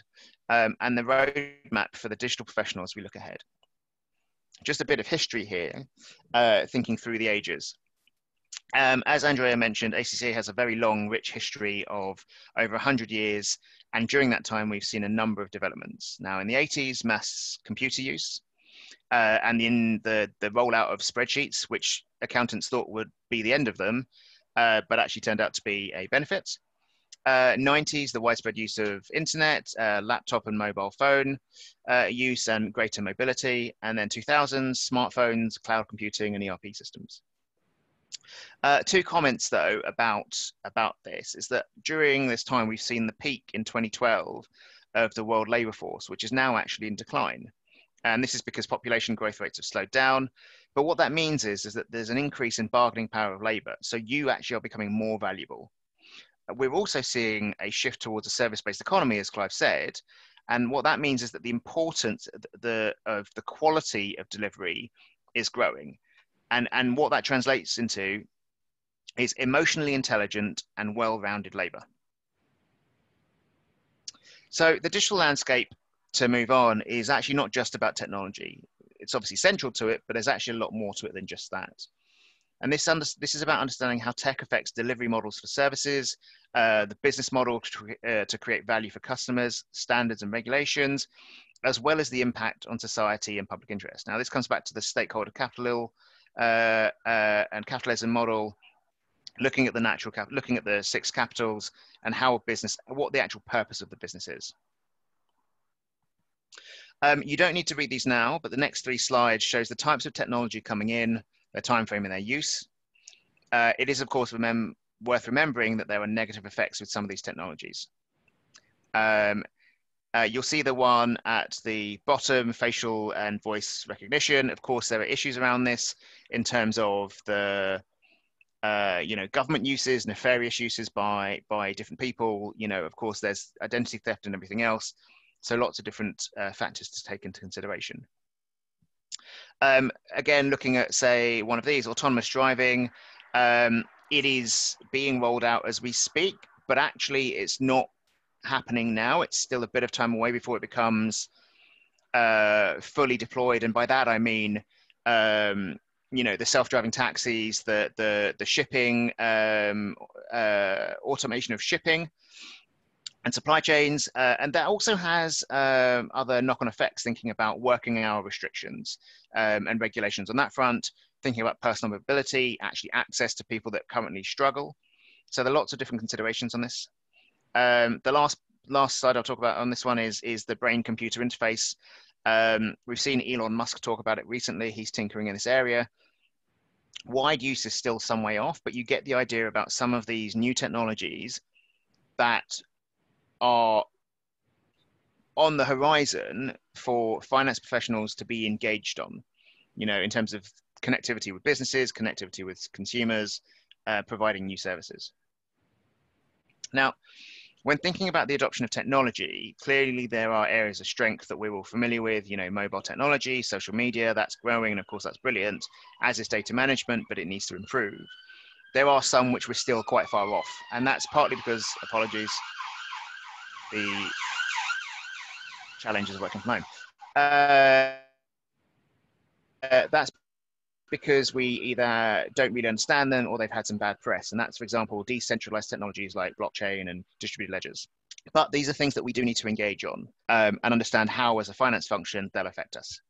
and the roadmap for the digital professional as we look ahead. Just a bit of history here, thinking through the ages. As Andrea mentioned, ACCA has a very long, rich history of over 100 years. And during that time, we've seen a number of developments. Now, in the 80s, mass computer use, and in the rollout of spreadsheets, which accountants thought would be the end of them, but actually turned out to be a benefit. 90s, the widespread use of internet, laptop and mobile phone use and greater mobility. And then 2000s, smartphones, cloud computing, and ERP systems. 2 comments though about this is that during this time we've seen the peak in 2012 of the world labor force, which is now actually in decline, and this is because population growth rates have slowed down. But what that means is that there's an increase in bargaining power of labor, so you actually are becoming more valuable. We're also seeing a shift towards a service-based economy, as Clive said, and what that means is that the importance of the quality of delivery is growing. And what that translates into is emotionally intelligent and well-rounded labor. So the digital landscape, to move on, is actually not just about technology. It's obviously central to it, but there's actually a lot more to it than just that. And this is about understanding how tech affects delivery models for services, the business model to create value for customers, standards and regulations, as well as the impact on society and public interest. Now, this comes back to the stakeholder capital and capitalism model, looking at the natural capital, looking at the 6 capitals and how a business, what the actual purpose of the business is. You don't need to read these now, but the next 3 slides shows the types of technology coming in, their time frame and their use. It is, of course, worth remembering that there are negative effects with some of these technologies. You'll see the one at the bottom, facial and voice recognition. Of course, there are issues around this in terms of the government uses, nefarious uses by different people. Of course, there's identity theft and everything else. So lots of different factors to take into consideration. Again, looking at, say, one of these, autonomous driving, it is being rolled out as we speak, but actually it's not happening now. It's still a bit of time away before it becomes fully deployed. And by that, I mean, the self-driving taxis, the shipping, automation of shipping and supply chains. And that also has other knock-on effects, thinking about working hour restrictions and regulations on that front, thinking about personal mobility, actually access to people that currently struggle. So there are lots of different considerations on this. The last slide I'll talk about on this one is the brain-computer interface. We've seen Elon Musk talk about it recently. He's tinkering in this area. Wide use is still some way off, but you get the idea about some of these new technologies that are on the horizon for finance professionals to be engaged on, you know, in terms of connectivity with businesses, connectivity with consumers, providing new services. Now, when thinking about the adoption of technology, clearly there are areas of strength that we're all familiar with, you know, mobile technology, social media, that's growing, and of course that's brilliant, as is data management, but it needs to improve. There are some which we're still quite far off, and that's partly because, apologies, the challenges of working from home. That's because we either don't really understand them or they've had some bad press. And that's, for example, decentralized technologies like blockchain and distributed ledgers. But these are things that we do need to engage on and understand how, as a finance function, they'll affect us.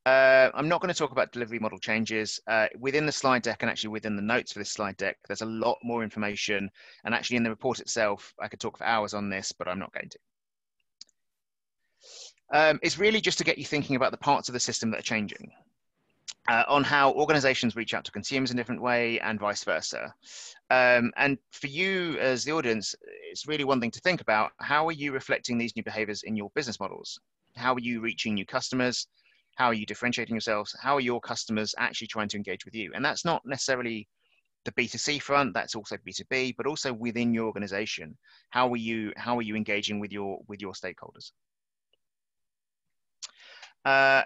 I'm not going to talk about delivery model changes. Within the slide deck and actually within the notes for this slide deck, there's a lot more information. And actually in the report itself, I could talk for hours on this, but I'm not going to. It's really just to get you thinking about the parts of the system that are changing. On how organizations reach out to consumers in a different way and vice versa. And for you as the audience, it's really one thing to think about. How are you reflecting these new behaviors in your business models? How are you reaching new customers? How are you differentiating yourselves? How are your customers actually trying to engage with you? And that's not necessarily the B2C front, that's also B2B, but also within your organization. How are you engaging with your stakeholders?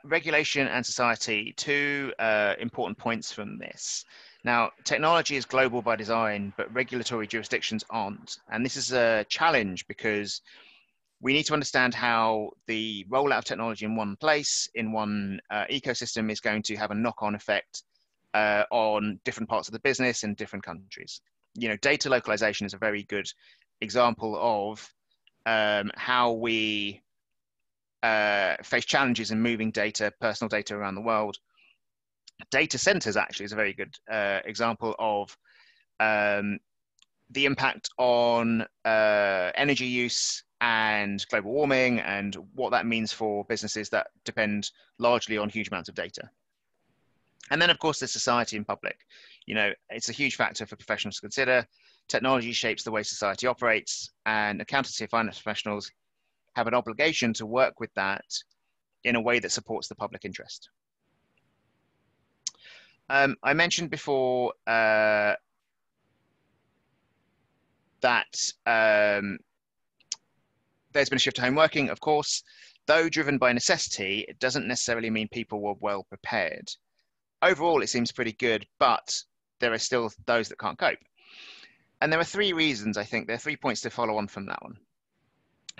Regulation and society, two important points from this. Now, technology is global by design, but regulatory jurisdictions aren't. And this is a challenge because we need to understand how the rollout of technology in one place, in one ecosystem, is going to have a knock-on effect on different parts of the business in different countries. You know, data localization is a very good example of how we face challenges in moving data, personal data around the world. Data centers actually is a very good example of the impact on energy use and global warming and what that means for businesses that depend largely on huge amounts of data. And then of course there's society and public. You know, it's a huge factor for professionals to consider. Technology shapes the way society operates, and accountancy and finance professionals have an obligation to work with that in a way that supports the public interest. I mentioned before that there's been a shift to home working, of course. Though driven by necessity, it doesn't necessarily mean people were well prepared. Overall, it seems pretty good, but there are still those that can't cope. And there are three reasons, I think. There are 3 points to follow on from that one.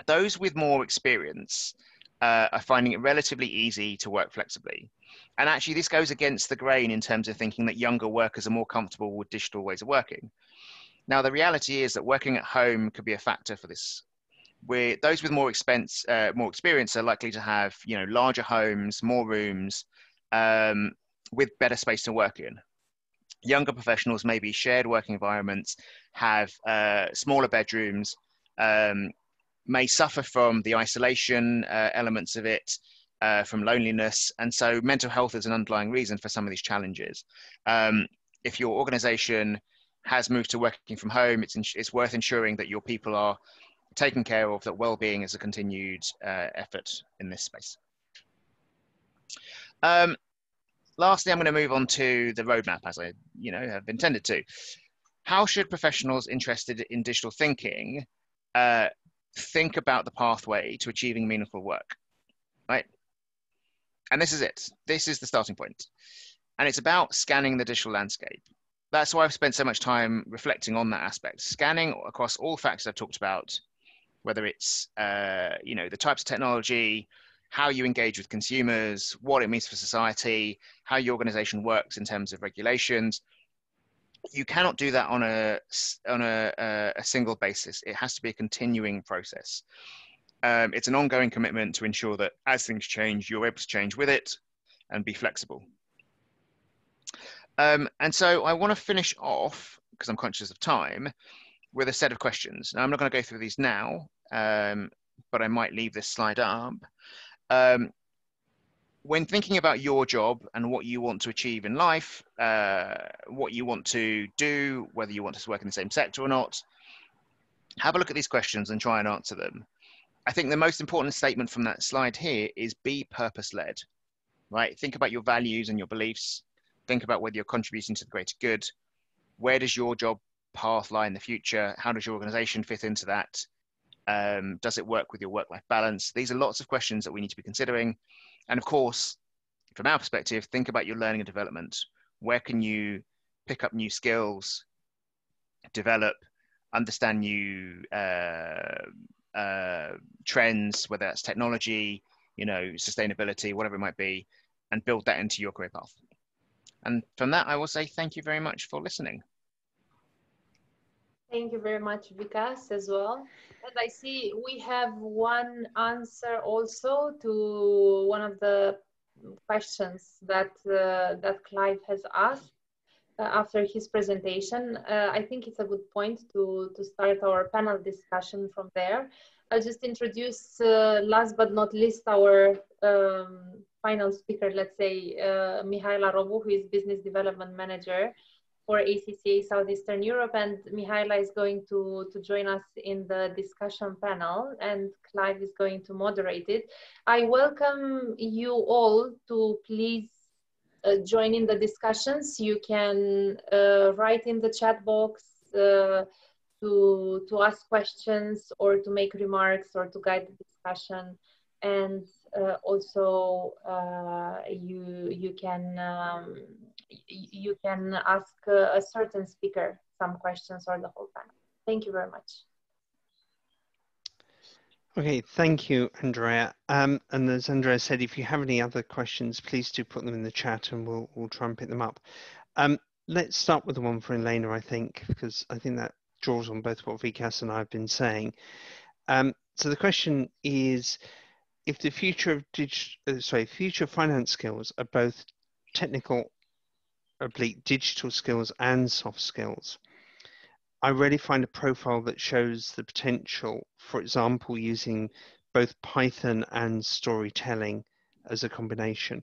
Those with more experience are finding it relatively easy to work flexibly. And actually, this goes against the grain in terms of thinking that younger workers are more comfortable with digital ways of working. Now, the reality is that working at home could be a factor for this. Where those with more experience are likely to have, you know, larger homes, more rooms, with better space to work in. Younger professionals, maybe shared working environments, have smaller bedrooms, may suffer from the isolation elements of it, from loneliness. And so mental health is an underlying reason for some of these challenges. If your organization has moved to working from home, it's worth ensuring that your people are taken care of, that well-being is a continued effort in this space. Lastly, I'm going to move on to the roadmap, as I have intended to. How should professionals interested in digital thinking think about the pathway to achieving meaningful work, right? And this is it. This is the starting point. And it's about scanning the digital landscape. That's why I've spent so much time reflecting on that aspect. Scanning across all factors I've talked about, whether it's the types of technology, how you engage with consumers, what it means for society, how your organization works in terms of regulations. You cannot do that on a single basis. It has to be a continuing process. It's an ongoing commitment to ensure that as things change, you're able to change with it and be flexible. And so I want to finish off, because I'm conscious of time, with a set of questions. Now, I'm not going to go through these now, but I might leave this slide up. when thinking about your job and what you want to achieve in life, what you want to do, whether you want to work in the same sector or not, have a look at these questions and try and answer them. I think the most important statement from that slide here is be purpose-led, right? Think about your values and your beliefs. Think about whether you're contributing to the greater good. Where does your job path lie in the future? How does your organization fit into that? Does it work with your work-life balance? These are lots of questions that we need to be considering. And of course, from our perspective, think about your learning and development. Where can you pick up new skills, develop, understand new trends, whether that's technology, sustainability, whatever it might be, and build that into your career path. And from that, I will say thank you very much for listening. Thank you very much, Vikas, as well. And I see we have one answer also to one of the questions that that Clive has asked after his presentation. I think it's a good point to start our panel discussion from there. I'll just introduce, last but not least, our final speaker, let's say, 𝗪𝗲𝗶𝗃𝗏, who is Business Development Manager for ACCA Southeastern Europe, and 𝗪𝗲𝗏 is going to join us in the discussion panel, and Clive is going to moderate it. I welcome you all to please join in the discussions. You can write in the chat box to ask questions or to make remarks or to guide the discussion, and also you can ask a certain speaker some questions or the whole panel. Thank you very much. Okay, thank you, Andrea. And as Andrea said, if you have any other questions, please do put them in the chat and we'll try and pick them up. Let's start with the one for Elena, I think, because I think that draws on both what Vikas and I have been saying. So the question is, if the future of future finance skills are both technical, digital skills and soft skills, I rarely find a profile that shows the potential, for example, using both Python and storytelling as a combination.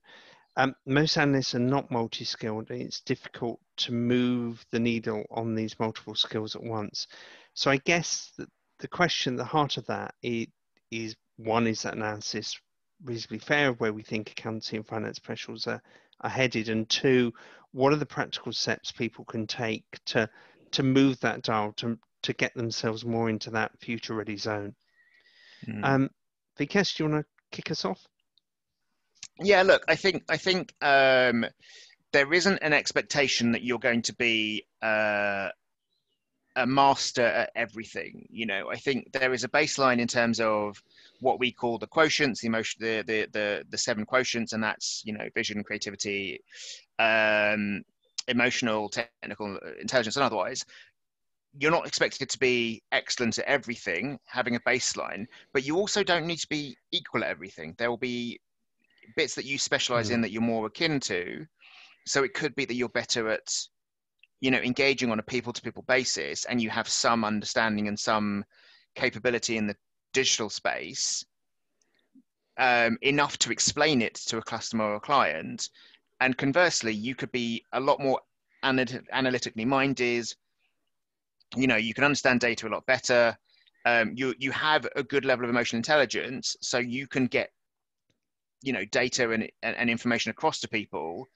Most analysts are not multi-skilled, and it's difficult to move the needle on these multiple skills at once. So I guess that the question at the heart of that is one, is that analysis reasonably fair of where we think accounting and finance professionals are headed? And two, what are the practical steps people can take to move that dial to get themselves more into that future ready zone? Vikas, do you want to kick us off? Yeah, look, I think there isn't an expectation that you're going to be a master at everything. I think there is a baseline in terms of what we call the quotients, the 7 quotients, and that's vision, creativity, emotional, technical, intelligence, and otherwise. You're not expected to be excellent at everything, having a baseline, but you also don't need to be equal at everything. There will be bits that you specialize in that you're more akin to. So it could be that you're better at, engaging on a people-to-people basis, and you have some understanding and some capability in the digital space, enough to explain it to a customer or a client. And conversely, you could be a lot more analytically minded. You can understand data a lot better. You have a good level of emotional intelligence, so you can get, data and information across to people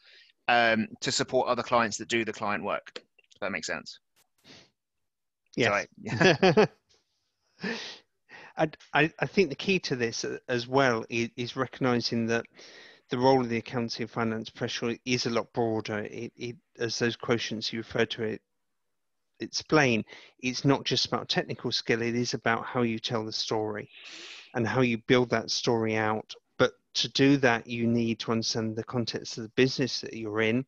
to support other clients that do the client work. If that makes sense. Yes. So I think the key to this as well is recognizing that the role of the accounting and finance professional is a lot broader. As those quotients you referred to explain, it's not just about technical skill, it is about how you tell the story and how you build that story out. But to do that, you need to understand the context of the business that you're in,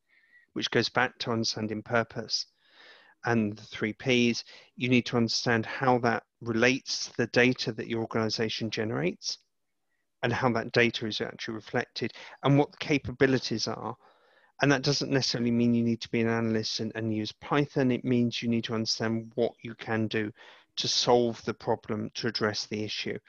which goes back to understanding purpose and the 3 Ps. You need to understand how that relates to the data that your organization generates and how that data is actually reflected and what the capabilities are. And that doesn't necessarily mean you need to be an analyst and use Python. It means you need to understand what you can do to solve the problem, to address the issue.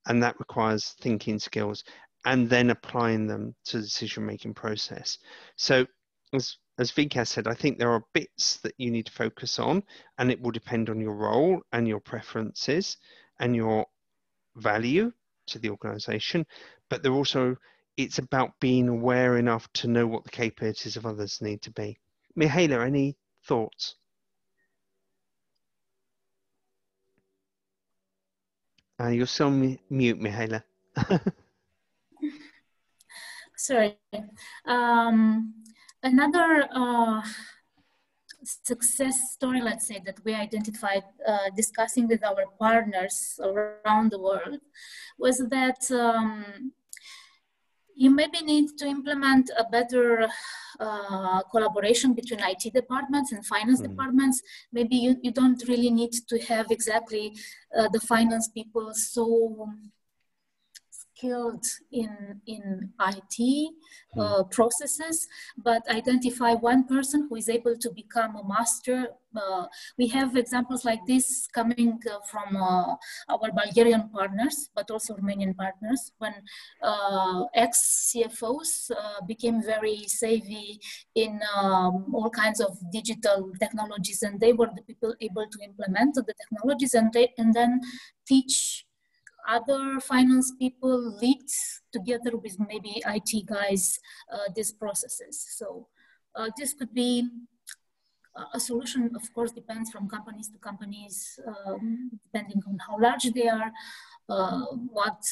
And that requires thinking skills. and then applying them to the decision-making process. So as 𝗏𝗂𝗃𝗏 said, I think there are bits that you need to focus on, and it will depend on your role and your preferences and your value to the organization. But they're also, it's about being aware enough to know what the capabilities of others need to be. Mihaela, any thoughts? You're still mute, Mihaela. Sorry. Another success story, let's say, that we identified discussing with our partners around the world was that you maybe need to implement a better collaboration between IT departments and finance departments. Maybe you don't really need to have exactly the finance people so skilled in IT processes, but identify one person who is able to become a master. We have examples like this coming from our Bulgarian partners, but also Romanian partners, when ex-CFOs became very savvy in all kinds of digital technologies, and they were the people able to implement the technologies and then teach other finance people, lead together with maybe IT guys these processes. So this could be a solution. Of course, depends from companies to companies, depending on how large they are, what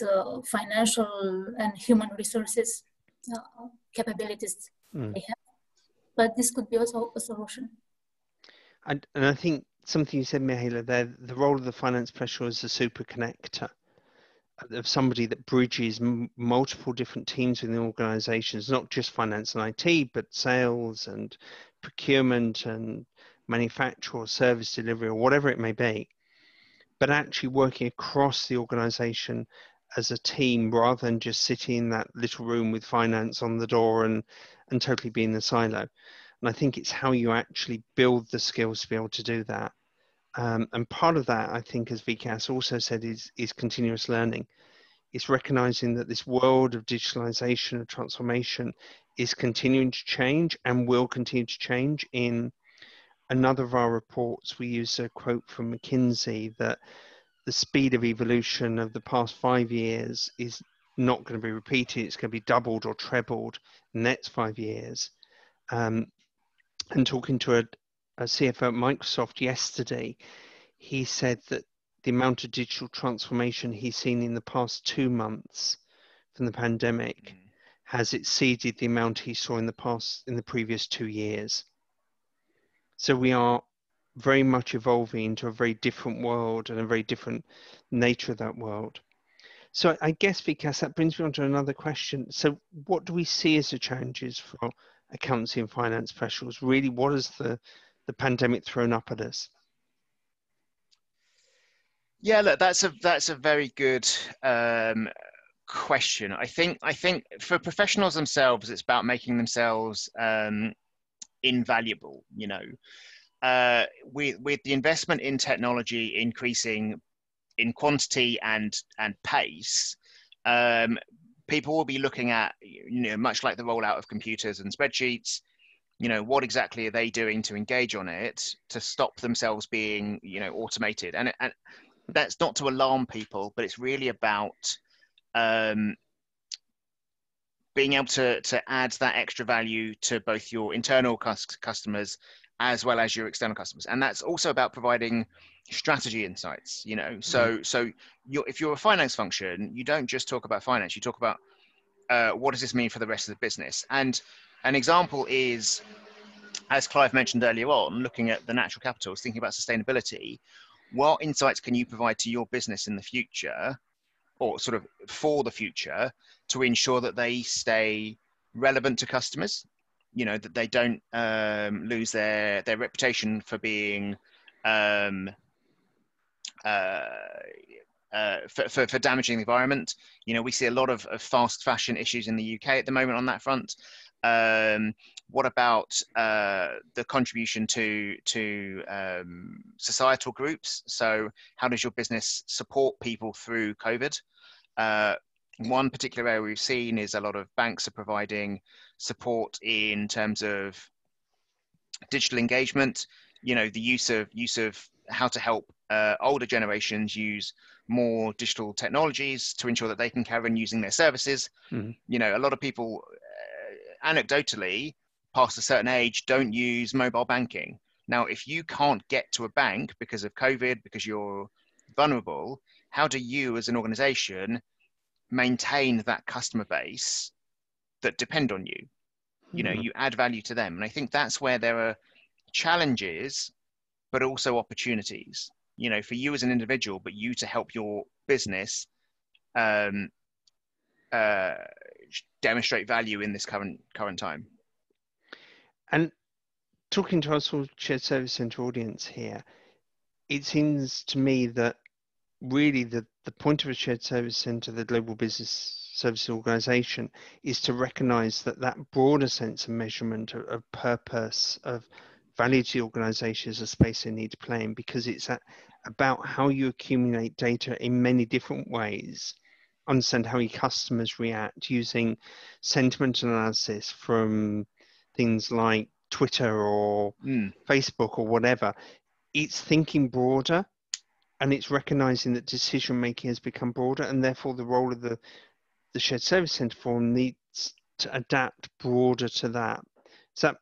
financial and human resources capabilities they have. But this could be also a solution. And I think something you said, Mihaela, there, the role of the finance professional is a super connector, of somebody that bridges multiple different teams within organizations, not just finance and IT, but sales and procurement and manufacture or service delivery or whatever it may be, but actually working across the organization as a team rather than just sitting in that little room with finance on the door and totally being the silo. And I think it's how you actually build the skills to be able to do that. And part of that, I think, as 𝗏𝗂𝗃 also said, is continuous learning. It's recognizing that this world of digitalization and transformation is continuing to change and will continue to change. In another of our reports, we use a quote from McKinsey that the speed of evolution of the past 5 years is not going to be repeated. It's going to be doubled or trebled in the next 5 years. And talking to a CFO at Microsoft yesterday, he said that the amount of digital transformation he's seen in the past 2 months from the pandemic has exceeded the amount he saw in the previous 2 years. So we are very much evolving into a very different world and a very different nature of that world. So I guess, 𝗏𝗂𝗃, that brings me on to another question. So what do we see as the challenges for accountancy and finance professionals? Really, what has the pandemic thrown up at us? Yeah, look, that's a very good question. I think for professionals themselves, it's about making themselves invaluable. You know, with the investment in technology increasing in quantity and pace, people will be looking at, you know, much like the rollout of computers and spreadsheets, you know, what exactly are they doing to engage on it to stop themselves being, you know, automated? And that's not to alarm people, but it's really about being able to add that extra value to both your internal customers as well as your external customers. And that's also about providing strategy insights, you know. So if you're a finance function, you don't just talk about finance, you talk about what does this mean for the rest of the business? And an example is, as Clive mentioned earlier on, looking at the natural capitals, thinking about sustainability. What insights can you provide to your business in the future, or sort of for the future, to ensure that they stay relevant to customers? You know, that they don't lose their reputation for being for damaging the environment. You know, we see a lot of fast fashion issues in the UK at the moment on that front. What about the contribution to societal groups? So how does your business support people through COVID? One particular area we've seen is a lot of banks are providing support in terms of digital engagement, you know, the use of how to help older generations use more digital technologies to ensure that they can carry on using their services. Mm-hmm. You know, a lot of people, anecdotally, past a certain age, don't use mobile banking. Now, if you can't get to a bank because of COVID, because you're vulnerable, how do you as an organization maintain that customer base that depend on you? You know, you add value to them. And I think that's where there are challenges, but also opportunities, you know, for you as an individual, but you to help your business demonstrate value in this current time. And talking to our sort of shared service center audience here, it seems to me that really the point of a shared service center, the global business services organization, is to recognize that broader sense of measurement, of purpose, of value to the organization is a space they need to play in, because it's about how you accumulate data in many different ways, understand how your customers react using sentiment analysis from things like Twitter or Facebook or whatever. It's thinking broader, and it's recognizing that decision making has become broader, and therefore the role of the shared service center forum needs to adapt broader to that. Is that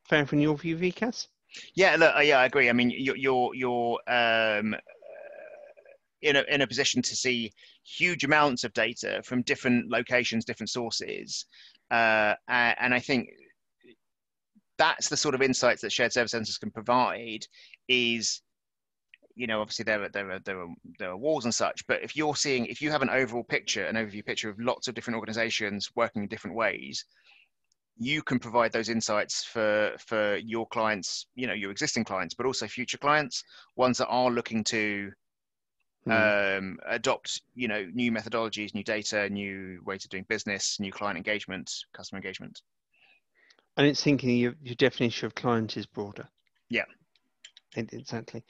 fair from your view, Vikas? Yeah, look, yeah, I agree. I mean, you're in a position to see huge amounts of data from different locations, different sources, and I think that's the sort of insights that shared service centers can provide. Is, you know, obviously there are walls and such, but if you have an overall picture, an overview picture of lots of different organizations working in different ways, you can provide those insights for your clients, you know, your existing clients, but also future clients, ones that are looking to adopt, you know, new methodologies, new data, new ways of doing business, new client engagement, customer engagement. And it's thinking your definition of client is broader. Yeah, exactly.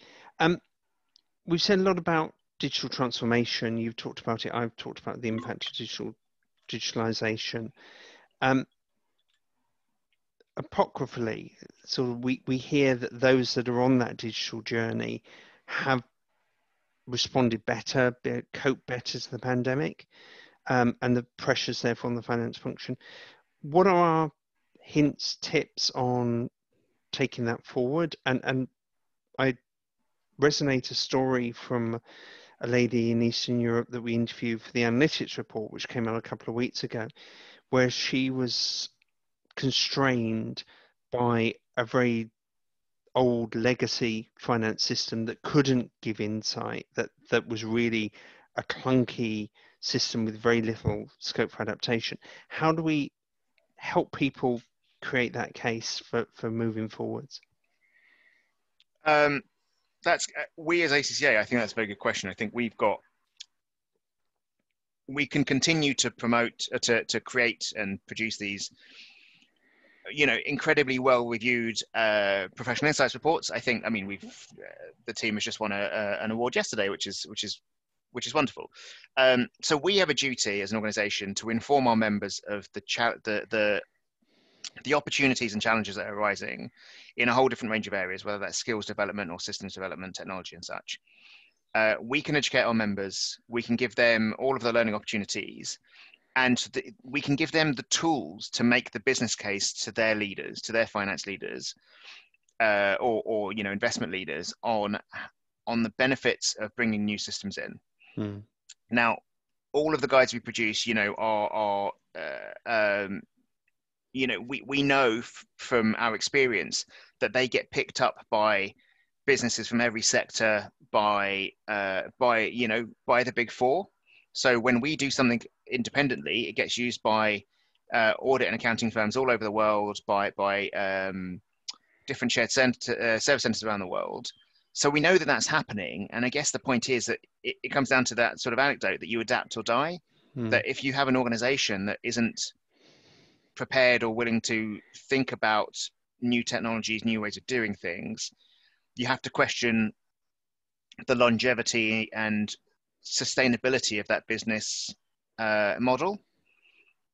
We've said a lot about digital transformation. You've talked about it. I've talked about the impact of digitalization. Apocryphally, sort of we hear that those that are on that digital journey have responded better, coped better to the pandemic, and the pressures therefore on the finance function. What are our hints, tips on taking that forward? And I resonate a story from a lady in Eastern Europe that we interviewed for the analytics report, which came out a couple of weeks ago, where she was constrained by a very old legacy finance system that couldn't give insight, that was really a clunky system with very little scope for adaptation. How do we help people create that case for moving forwards? That's, we as ACCA, I think that's a very good question. I think we can continue to promote, to create and produce these, you know, incredibly well reviewed professional insights reports. I think, I mean, the team has just won an award yesterday, which is wonderful. So we have a duty as an organization to inform our members of the opportunities and challenges that are arising in a whole different range of areas, whether that's skills development or systems development, technology and such. We can educate our members, we can give them all of the learning opportunities, and we can give them the tools to make the business case to their leaders, to their finance leaders, or you know, investment leaders on the benefits of bringing new systems in. Now, all of the guides we produce, you know, are you know, we know from our experience that they get picked up by businesses from every sector, by the Big Four. So when we do something independently, it gets used by audit and accounting firms all over the world, by different shared service centers around the world. So we know that that's happening. And I guess the point is that it comes down to that sort of anecdote that you adapt or die. That if you have an organization that isn't prepared or willing to think about new technologies, new ways of doing things, you have to question the longevity and sustainability of that business model,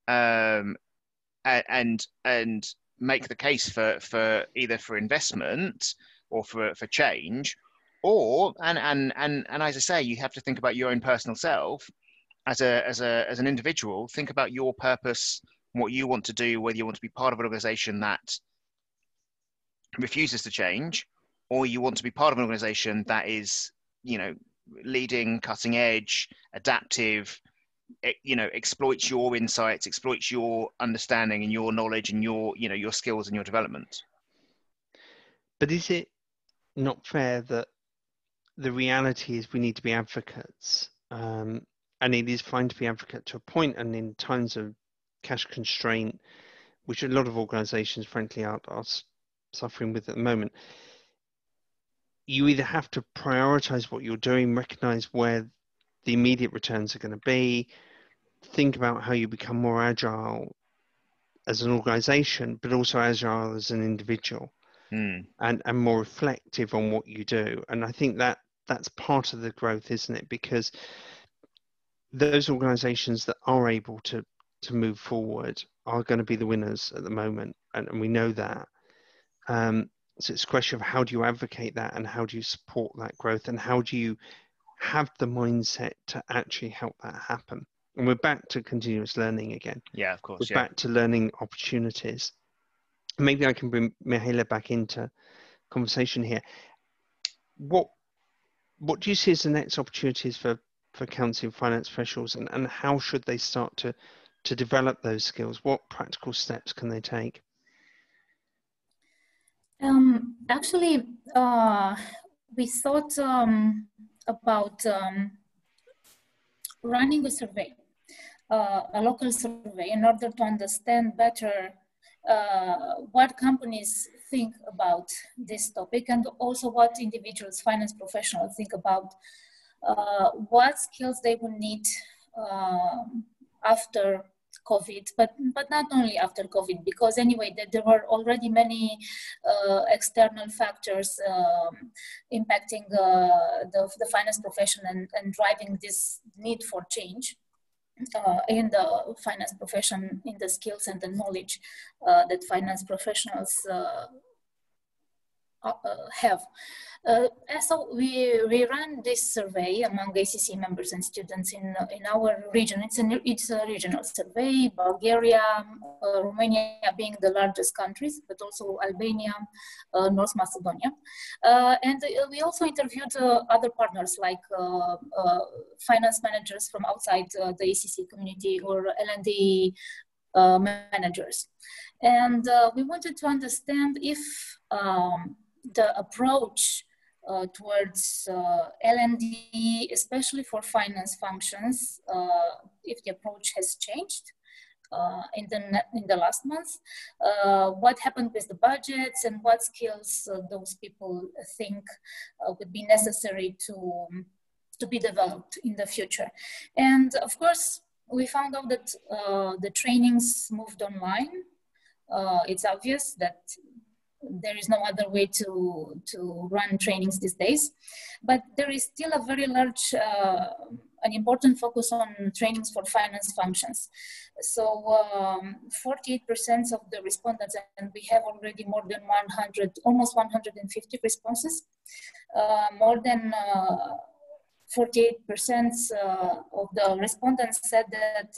and make the case for either for investment or for change, or and as I say, you have to think about your own personal self as an individual. Think about your purpose, what you want to do, whether you want to be part of an organization that refuses to change, or you want to be part of an organization that is, leading, cutting edge, adaptive, exploits your insights, exploits your understanding and your knowledge and your skills and your development. But is it not fair that the reality is we need to be advocates, and it is fine to be advocate to a point, and in times of cash constraint, which a lot of organizations frankly are suffering with at the moment, you either have to prioritize what you're doing, recognize where the immediate returns are going to be, think about how you become more agile as an organization, but also agile as an individual, and more reflective on what you do. And I think that's part of the growth, isn't it? Because those organizations that are able to move forward are going to be the winners at the moment, and we know that. So it's a question of how do you advocate that, and how do you support that growth, and how do you have the mindset to actually help that happen. And we're back to continuous learning again. Yeah, of course. We're back to learning opportunities. Maybe I can bring 𝗪𝗱𝗍𝗃 back into conversation here. What do you see as the next opportunities for accounting finance professionals, and how should they start to develop those skills? What practical steps can they take? Actually, we thought about running a survey, a local survey, in order to understand better what companies think about this topic, and also what individuals, finance professionals, think about what skills they will need after COVID, but not only after COVID, because anyway, there were already many external factors impacting the finance profession and driving this need for change in the finance profession, in the skills and the knowledge that finance professionals have. So we ran this survey among ACCA members and students in our region. It's a regional survey, Bulgaria, Romania being the largest countries, but also Albania, North Macedonia. And we also interviewed other partners like finance managers from outside the ACCA community, or L&D managers. And we wanted to understand if the approach towards L&D, especially for finance functions, if the approach has changed in the last months, what happened with the budgets, and what skills those people think would be necessary to be developed in the future. And of course, we found out that the trainings moved online. It's obvious that there is no other way to run trainings these days, but there is still a very large, an important focus on trainings for finance functions. So 48% of the respondents, and we have already more than 100, almost 150 responses, more than 48% of the respondents said that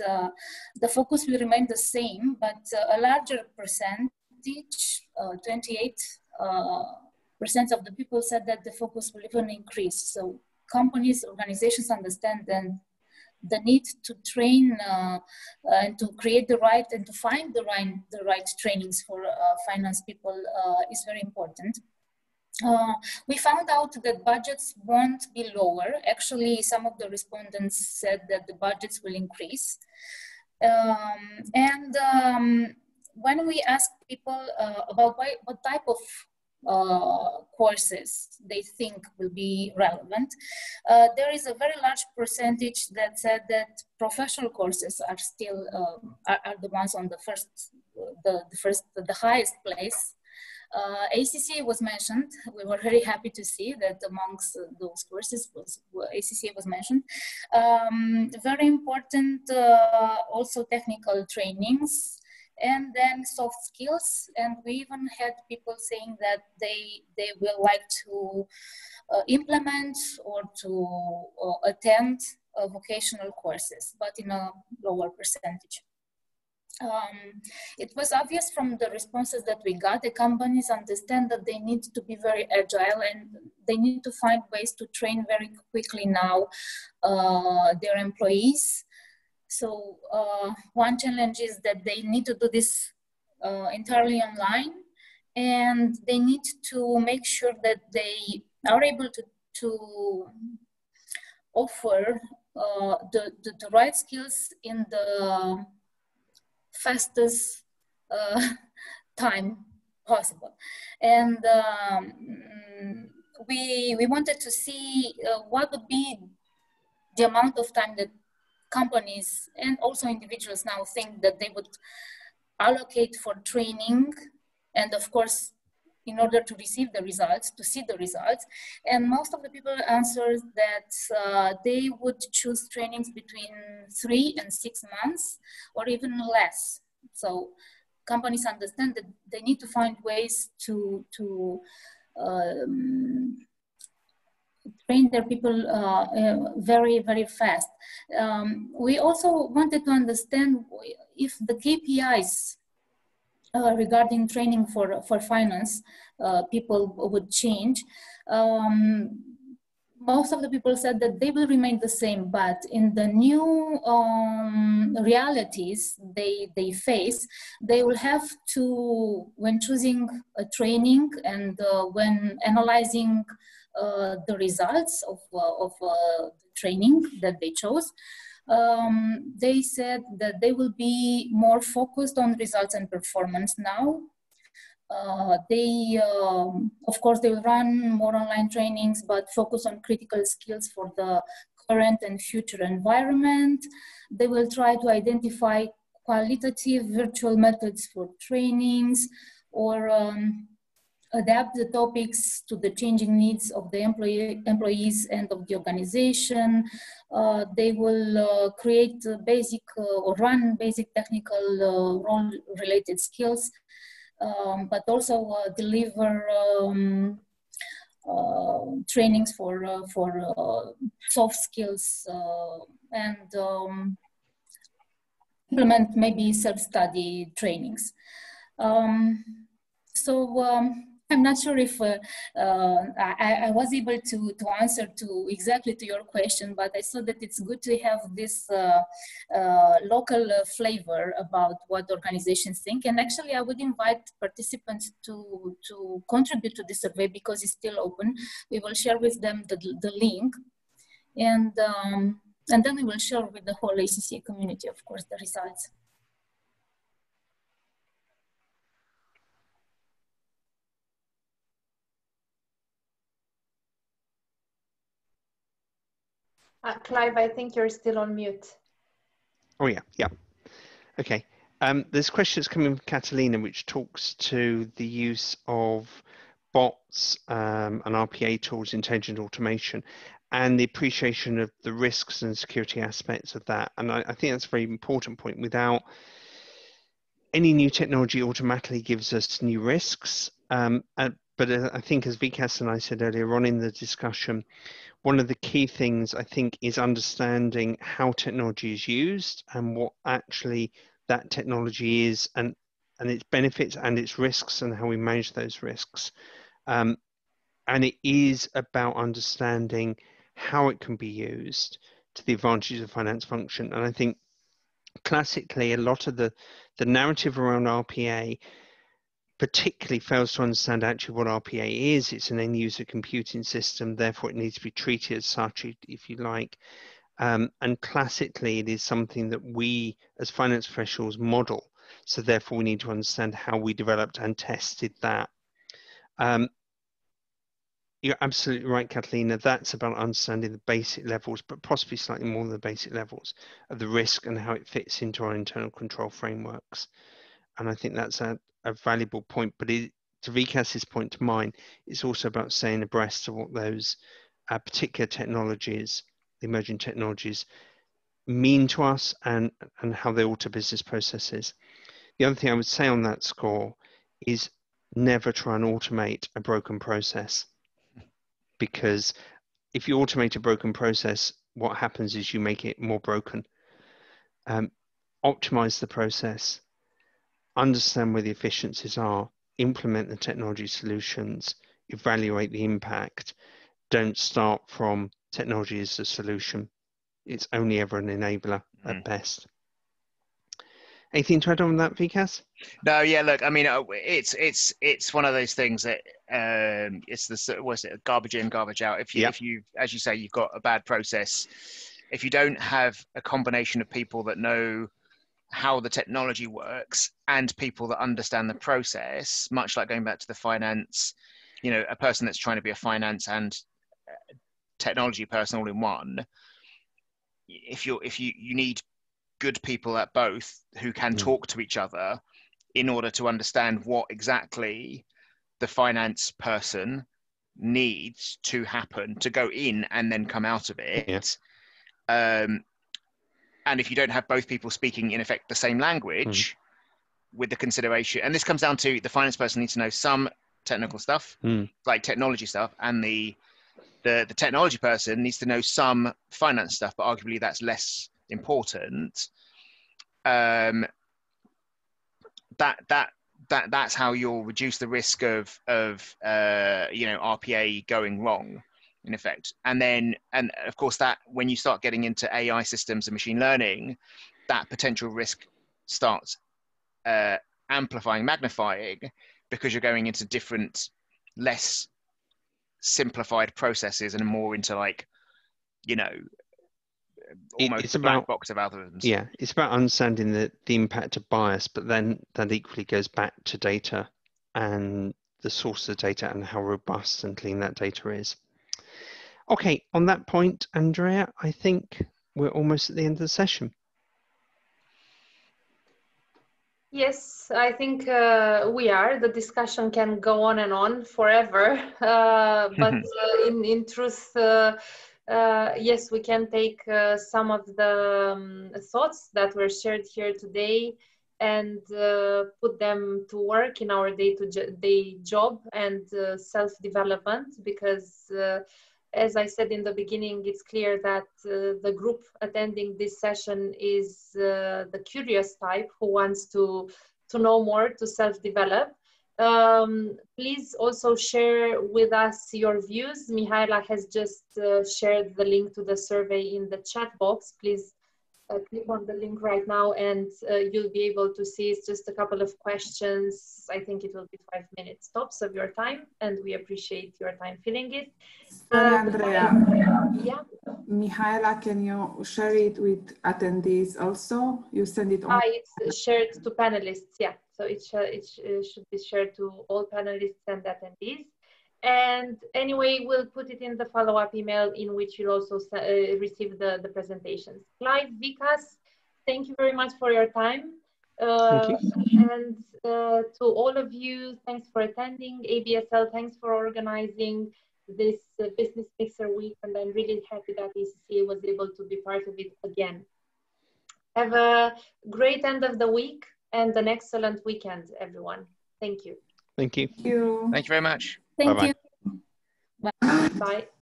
the focus will remain the same, but a larger percentage, 28% of the people said that the focus will even increase. So companies, organizations understand then the need to train and to create the right and to find the right trainings for finance people is very important. We found out that budgets won't be lower. Actually, some of the respondents said that the budgets will increase. When we asked people about what type of courses they think will be relevant, there is a very large percentage that said that professional courses are still are the ones on the highest place. ACCA was mentioned. We were very happy to see that amongst those courses ACCA was mentioned. Very important also technical trainings, and then soft skills. And we even had people saying that they will like to implement or to attend vocational courses, but in a lower percentage. It was obvious from the responses that we got, the companies understand that they need to be very agile and they need to find ways to train very quickly now their employees. So one challenge is that they need to do this entirely online, and they need to make sure that they are able to offer the right skills in the fastest time possible. And we wanted to see what would be the amount of time that companies and also individuals now think that they would allocate for training, and of course in order to receive the results, to see the results. And most of the people answered that they would choose trainings between 3 and 6 months or even less. So companies understand that they need to find ways to train their people very, very fast. We also wanted to understand if the KPIs regarding training for finance people would change. Most of the people said that they will remain the same, but in the new realities they face, they will have to, when choosing a training and when analyzing the results of the training that they chose, they said that they will be more focused on results and performance now. Of course, they will run more online trainings, but focus on critical skills for the current and future environment. They will try to identify qualitative virtual methods for trainings, or adapt the topics to the changing needs of the employees and of the organization. They will create basic or run basic technical role-related skills, but also deliver trainings for soft skills and implement maybe self-study trainings. I'm not sure if I was able to answer exactly to your question, but I saw that it's good to have this local flavor about what organizations think. And actually, I would invite participants to contribute to this survey because it's still open. We will share with them the link, and then we will share with the whole ACCA community, of course, the results. Clive, I think you're still on mute. Oh yeah, yeah. Okay. There's questions coming from Catalina, which talks to the use of bots and RPA tools, intelligent automation, and the appreciation of the risks and security aspects of that. And I think that's a very important point. Without any new technology, automatically gives us new risks. But I think, as Vikas and I said earlier on in the discussion, one of the key things I think is understanding how technology is used and what actually that technology is, and its benefits and its risks, and how we manage those risks. And it is about understanding how it can be used to the advantage of the finance function. And I think classically, a lot of the narrative around RPA particularly fails to understand actually what RPA is. It's an end user computing system, therefore it needs to be treated as such, if you like. And classically, it is something that we as finance professionals model. So therefore we need to understand how we developed and tested that. You're absolutely right, Catalina. That's about understanding the basic levels, but possibly slightly more than the basic levels of the risk and how it fits into our internal control frameworks. And I think that's a valuable point, but to 𝗏𝗂𝗃𝗃's point to mine, it's also about staying abreast of what those particular technologies, the emerging technologies, mean to us and how they alter business processes. The other thing I would say on that score is never try and automate a broken process, because if you automate a broken process, what happens is you make it more broken. Optimize the process, understand where the efficiencies are, implement the technology solutions, evaluate the impact. Don't start from technology as a solution. It's only ever an enabler at best. Anything to add on that, 𝗏𝗂𝗃? No, yeah. Look, I mean, it's one of those things that it's the what's it, garbage in, garbage out. If you, as you say, you've got a bad process, if you don't have a combination of people that know how the technology works and people that understand the process, much like going back to the finance, you know, a person that's trying to be a finance and technology person all in one. If you need good people at both who can talk to each other in order to understand what exactly the finance person needs to happen to go in and then come out of it. And if you don't have both people speaking in effect the same language with the consideration, and this comes down to the finance person needs to know some technical stuff, like technology stuff, and the technology person needs to know some finance stuff, but arguably that's less important. That's how you'll reduce the risk of you know, RPA going wrong, in effect. And of course, that when you start getting into AI systems and machine learning, that potential risk starts amplifying, magnifying, because you're going into different, less simplified processes and more into, like, you know, almost a black box of algorithms. Yeah, it's about understanding the impact of bias, but then that equally goes back to data and the source of data and how robust and clean that data is. Okay, on that point, Andrea, I think we're almost at the end of the session. Yes, I think we are. The discussion can go on and on forever, but in truth, yes, we can take some of the thoughts that were shared here today and put them to work in our day-to-day job and self-development, because as I said in the beginning, it's clear that the group attending this session is the curious type who wants to know more, to self-develop. Please also share with us your views. Mihaela has just shared the link to the survey in the chat box. Please click on the link right now and you'll be able to see. It's just a couple of questions. I think it will be 5 minutes tops of your time, and we appreciate your time filling it. Sorry, Andrea. Yeah. Mihaela, can you share it with attendees also? You send it on. It's shared to panelists, yeah. So it should be shared to all panelists and attendees. And anyway, we'll put it in the follow-up email in which you'll also receive the presentations. Clive, 𝗏𝗂𝗃, thank you very much for your time. Thank you. And to all of you, thanks for attending. ABSL, thanks for organizing this Business Mixer Week, and I'm really happy that ACCA was able to be part of it again. Have a great end of the week and an excellent weekend, everyone. Thank you. Thank you. Thank you. Thank you very much. Thank you. Bye.